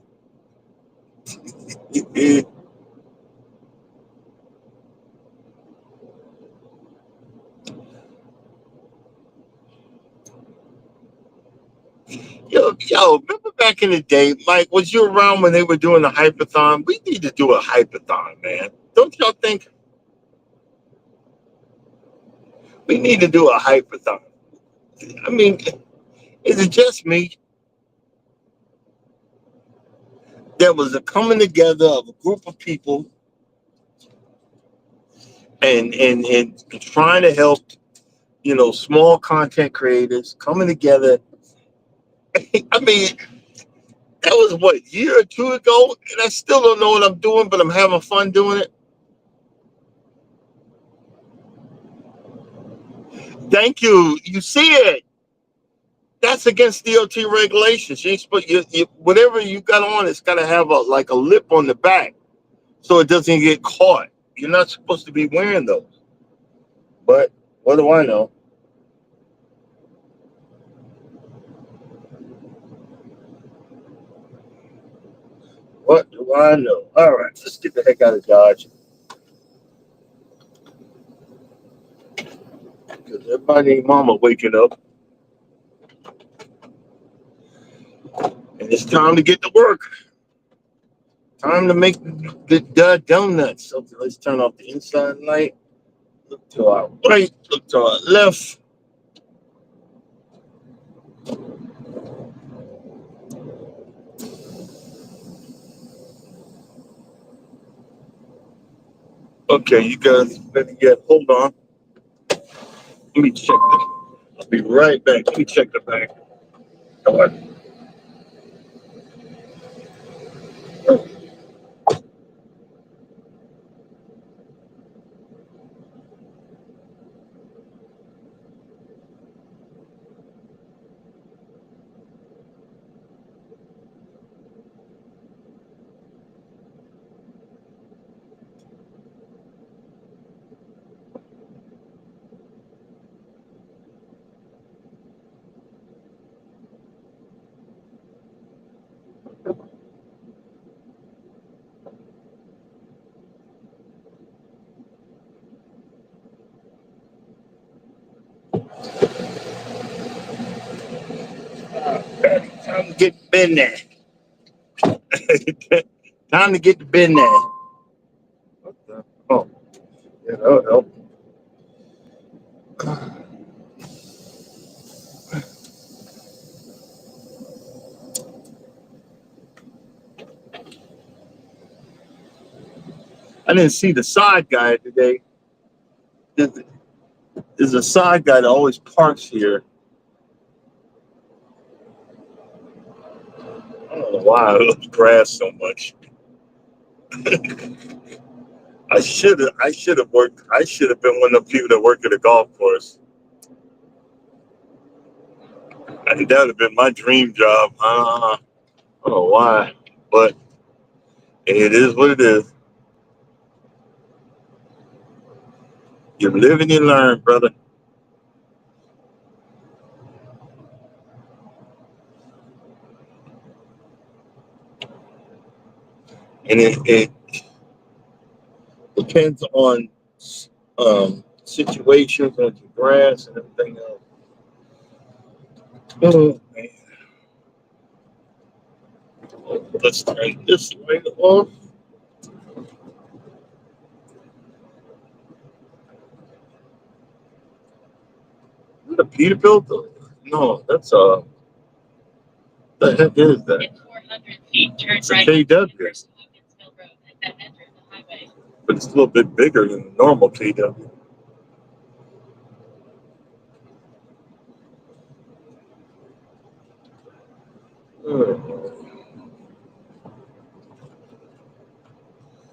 Yo, remember back in the day, Mike, was you around when they were doing the hypathon? We need to do a hypathon, man. Don't y'all think we need to do a hypathon? I mean, is it just me? There was a coming together of a group of people and trying to help, small content creators coming together. I mean, that was what, a year or two ago, and I still don't know what I'm doing, but I'm having fun doing it. Thank you. You see it. That's against DOT regulations. You ain't supposed whatever you got on, it's got to have a lip on the back so it doesn't get caught. You're not supposed to be wearing those. But what do I know? What do I know? All right, let's get the heck out of Dodge because everybody ain't mama waking up, and it's time to get to work. Time to make the donuts. So let's turn off the inside light. Look to our right. Look to our left. Okay, you guys better get. Hold on. Let me check that. I'll be right back. Let me check the back. Come on. get been there. Time to get to been there. What the? Oh, yeah, that'll help. I didn't see the side guy today. There's a side guy that always parks here. I don't know why I love grass so much. I should have worked. I should have been one of the people that work at a golf course. I think that would have been my dream job. I don't know why, but it is what it is. You live and you learn, brother. And it depends on situations on your grass and everything else. Oh man, let's turn this light off. Is it a Peterbilt? No, that's the heck is that? In 400 feet, turn it's right. A KW. But it's a little bit bigger than the normal KW.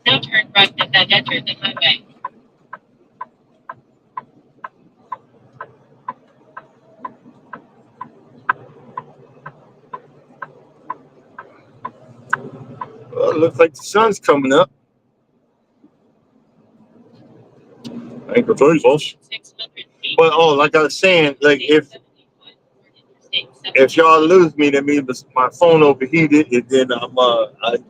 Now turn right and then enter the highway. Well, it looks like the sun's coming up. Thank you, Jesus. But like I was saying, like if y'all lose me, that means my phone overheated, and then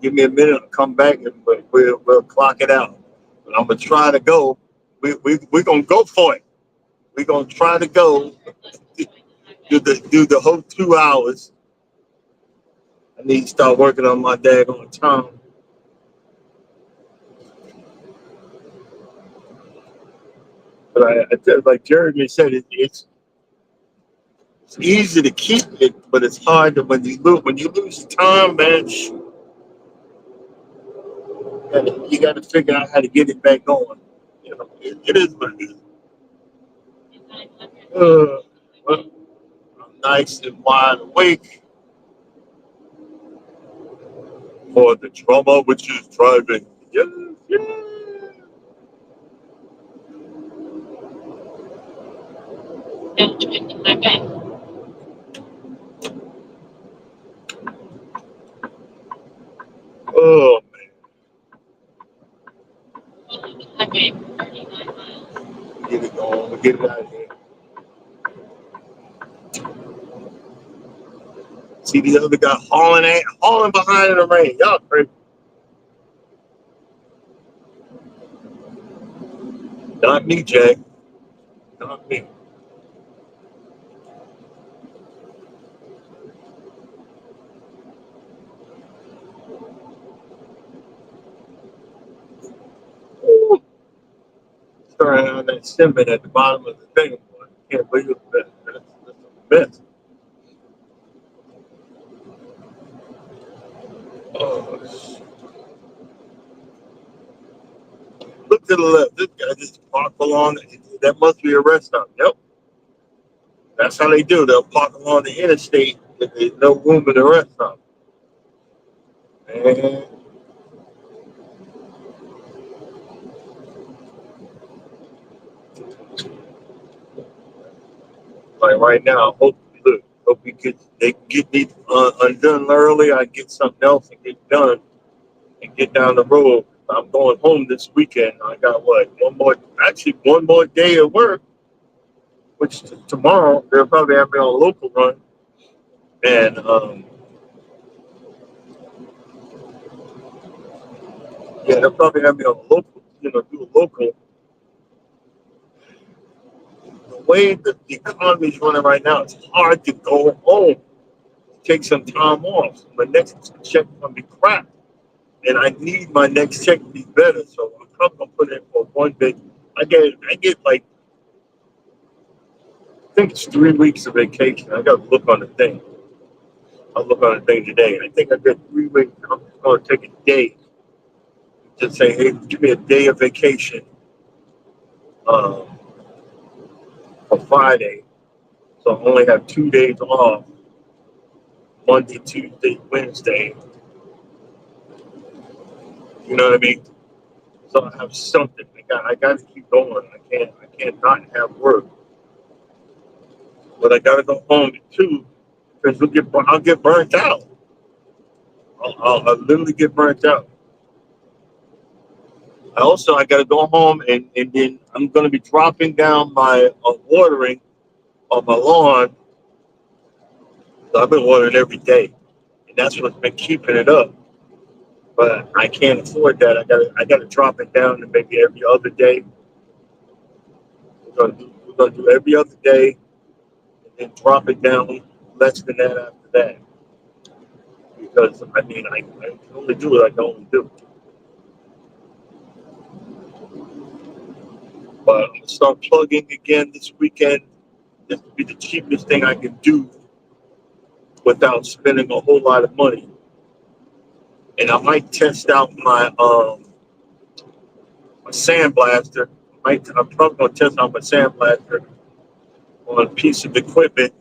give me a minute to come back, and we'll clock it out. But I'm gonna try to go. We're gonna go for it. We're gonna try to go do the whole 2 hours. I need to start working on my daggone tongue. But like Jeremy said, it's easy to keep it, but it's hard to when you lose time, man. You got to figure out how to get it back going. You know, it is what it is. Well, I'm nice and wide awake for the drama which is driving. Yes, yes. Oh man. Get it going. Get it out of here. See the other guy hauling behind in the rain. Y'all crazy. Not me, Jack. Not me. Ooh. Starting on that cinnamon at the bottom of the thing. I can't believe it. That's a mess. Oh, look to the left. This guy just parked along. That must be a rest stop. Yep. That's how they do. They'll park along the interstate if there's no room in the rest stop. And like right now, hope they can get me undone early. I get something else and get done and get down the road. I'm going home this weekend. I got one more day of work, which tomorrow they'll probably have me on a local run. And yeah, they'll probably have me on a local, do a local. The way that the economy is running right now, it's hard to go home. take some time off. My next check gonna be crap, and I need my next check to be better. So I'm probably gonna put in for one day. I get like I think it's 3 weeks of vacation. I got to look on the thing. I'll look on the thing today. I think I got 3 weeks. I'm just gonna take a day. Just say, hey, give me a day of vacation um, for Friday. So I only have 2 days off, Monday, Tuesday, Wednesday. You know what I mean? So I have something. I got to keep going. I can't not have work. But I got to go home too, because I'll get burnt out. I'll literally get burnt out. I got to go home and then I'm going to be dropping down my watering on my lawn. So I've been watering every day, and that's what's been keeping it up. But I can't afford that. I got to drop it down to maybe every other day. We're gonna do every other day, and then drop it down less than that after that. Because I mean, I can only do what I can only do. But I'm gonna start plugging again this weekend. This will be the cheapest thing I can do without spending a whole lot of money. And I might test out my sandblaster. I'm probably gonna test out my sandblaster on a piece of equipment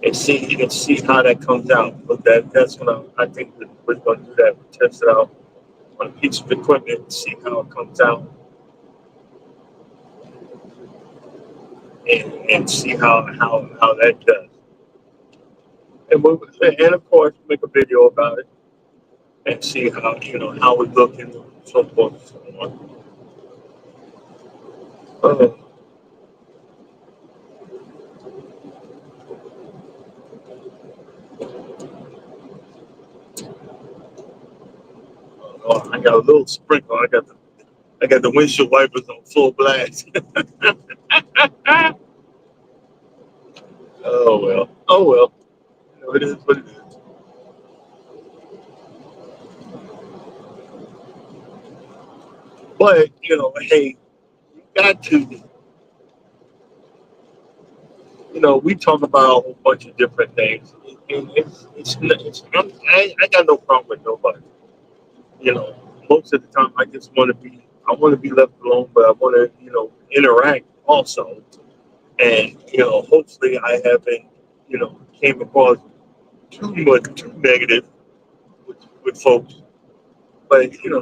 and see how that comes out. But that's when I think that we're gonna do that. Test it out on a piece of equipment and see how it comes out and see how that does. And of course make a video about it and see how we look and so forth and so on. Uh, I got a little sprinkle. I got the windshield wipers on full blast. Oh well. Oh well. It is what it is. But hey, you got to. We talk about a whole bunch of different things, and I got no problem with nobody. You know, most of the time I want to be left alone, but I want to, interact also, and hopefully I haven't, came across too negative with folks. But either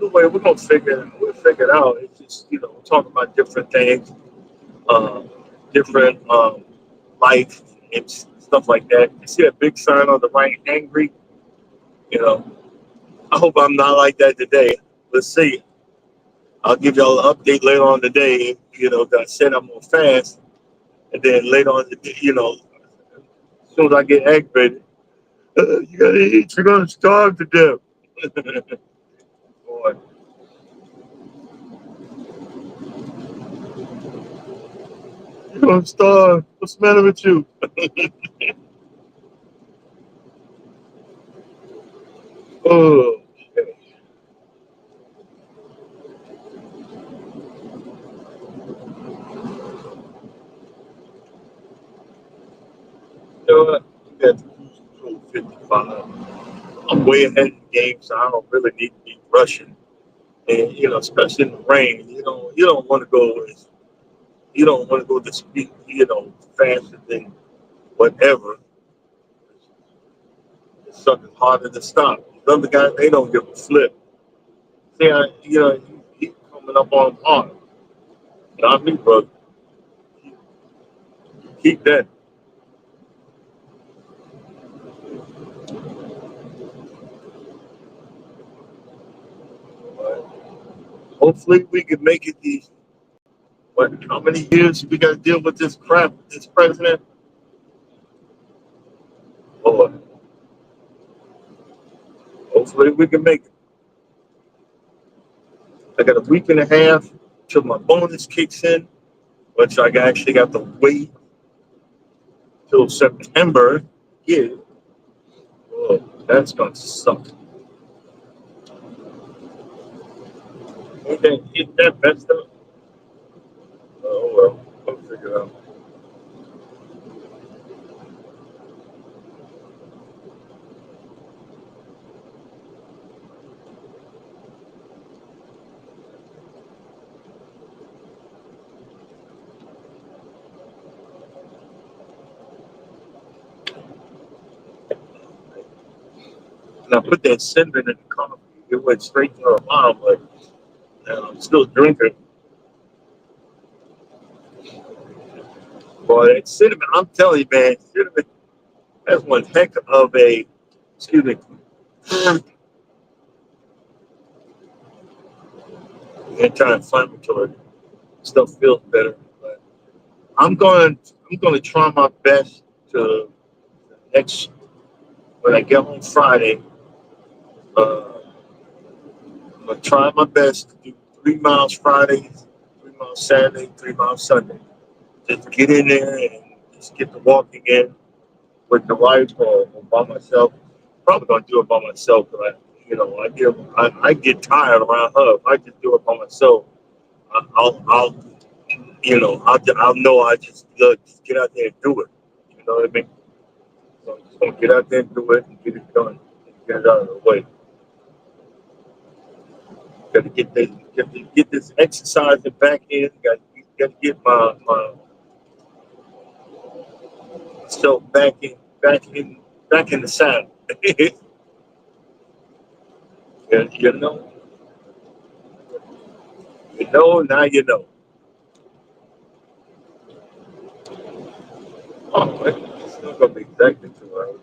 way, we'll figure it out. It's just we're talking about different things, um, different life and stuff like that. You see that big sign on the right, angry. You know, I hope I'm not like that today. Let's see. I'll give y'all an update later on today. That I said I'm gonna fast, and then later on, as soon as I get aggravated, you gotta eat. You're gonna starve to death. Boy, you're gonna starve. What's the matter with you? Oh, okay. You know what? We got the cruise control 55. I'm way ahead in the game, so I don't really need to be rushing. And especially in the rain, you don't want to go you don't want to go the speed, faster than whatever. It's something harder to stop. The other guys, they don't give a flip. See, he coming up on them hard. Not me, brother. Keep that. Hopefully, we can make it these. What? How many years we got to deal with this crap? This president. Lord. Hopefully, we can make it. I got a week and a half till my bonus kicks in, which I actually got to wait till September. Yeah, oh, that's gonna suck. Okay, get that messed up. Oh well, we'll figure it out. And I put that cinnamon in the coffee. It went straight to her mom, but I'm still drinking. Boy, that cinnamon, I'm telling you, man, cinnamon, that's one heck of a, excuse me, anti-inflammatory. Stuff feels better. But I'm going to try my best to next when I get home Friday. I'm gonna try my best to do 3 miles Friday, 3 miles Saturday, 3 miles Sunday. Just get in there and just get the walking in with the wife or by myself. Probably gonna do it by myself, but I get tired around her. If I just do it by myself, I'll I'll know I just look, just get out there and do it. You know what I mean? So I'm just gonna get out there and do it and get it done and get it out of the way. Got to get this exercise back in. Got to get my self back in the saddle. And, now you know. Oh, it's not gonna be exactly 2 hours.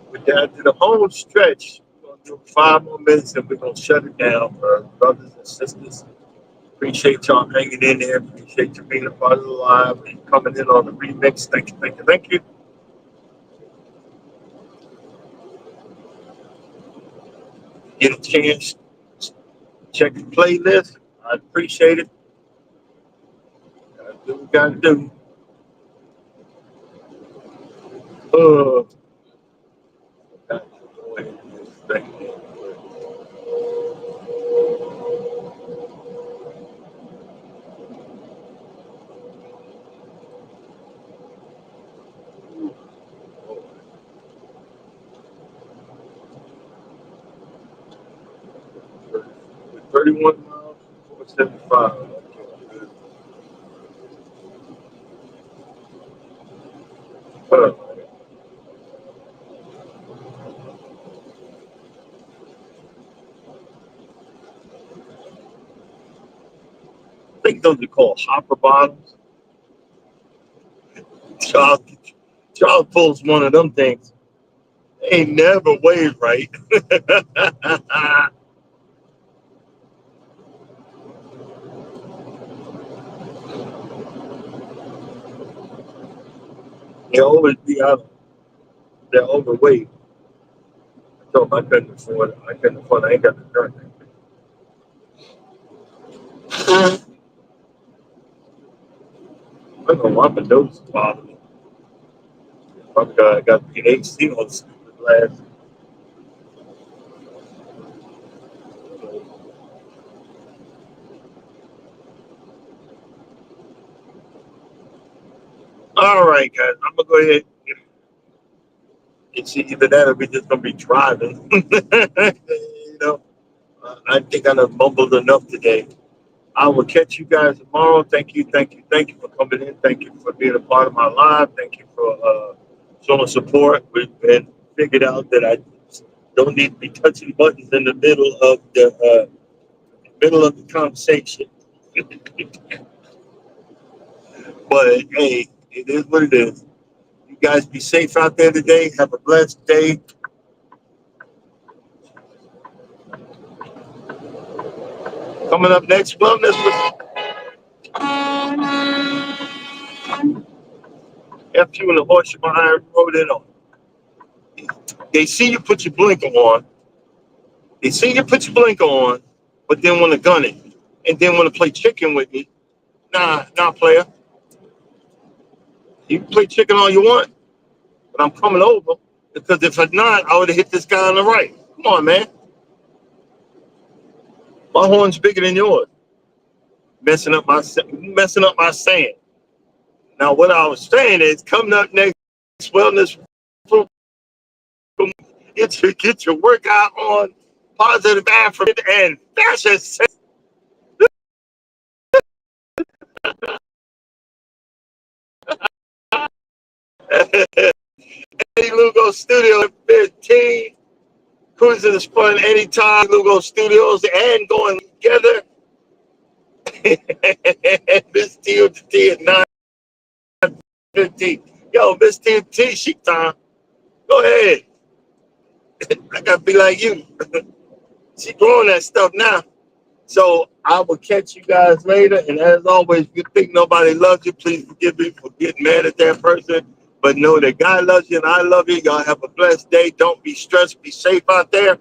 We're down to the home stretch. We're gonna do 5 more minutes and we're gonna shut it down, brothers and sisters. Appreciate y'all hanging in there. Appreciate you being a part of the live and coming in on the remix. Thank you, thank you, thank you. Get a chance, check the playlist. I appreciate it. Gotta do what we gotta do. Uh, got to go ahead and do this thing. With 31 miles, 475. I think those are called hopper bottoms. Charles, Charles pulls one of them things. They ain't never weighed right. They always be out. They're overweight. I told them I couldn't afford it. I couldn't afford it. I ain't got the drink. I don't know why my nose is bothering me. I got the AC on stupid glass. All right, guys. I'm gonna go ahead. It's either that or we just gonna be driving. you know, I think I done mumbled enough today. I will catch you guys tomorrow. Thank you, thank you, thank you for coming in. Thank you for being a part of my live. Thank you for showing support. We've been figured out that I don't need to be touching buttons in the middle of the conversation. But hey, it is what it is. You guys be safe out there today. Have a blessed day. Coming up next, wellness with after you and the horse you behind rode in on. They see you put your blinker on. They see you put your blinker on, but then want to gun it, and then want to play chicken with me. Nah, player. You can play chicken all you want, but I'm coming over because if I'm not, I would have hit this guy on the right. Come on, man. My horn's bigger than yours. Messing up my sand. Now, what I was saying is, coming up next wellness program, get your workout on, positive affirmation, and fashion. Eddie Lugo Studio 15. Cruising is fun anytime. Lugo Studios and going together. Miss TNT at 9:15. Yo, Miss TNT, chic time. Go ahead. I gotta be like you. She growing that stuff now. So I will catch you guys later. And as always, if you think nobody loves you, please forgive me for getting mad at that person. But know that God loves you and I love you. Y'all have a blessed day. Don't be stressed. Be safe out there.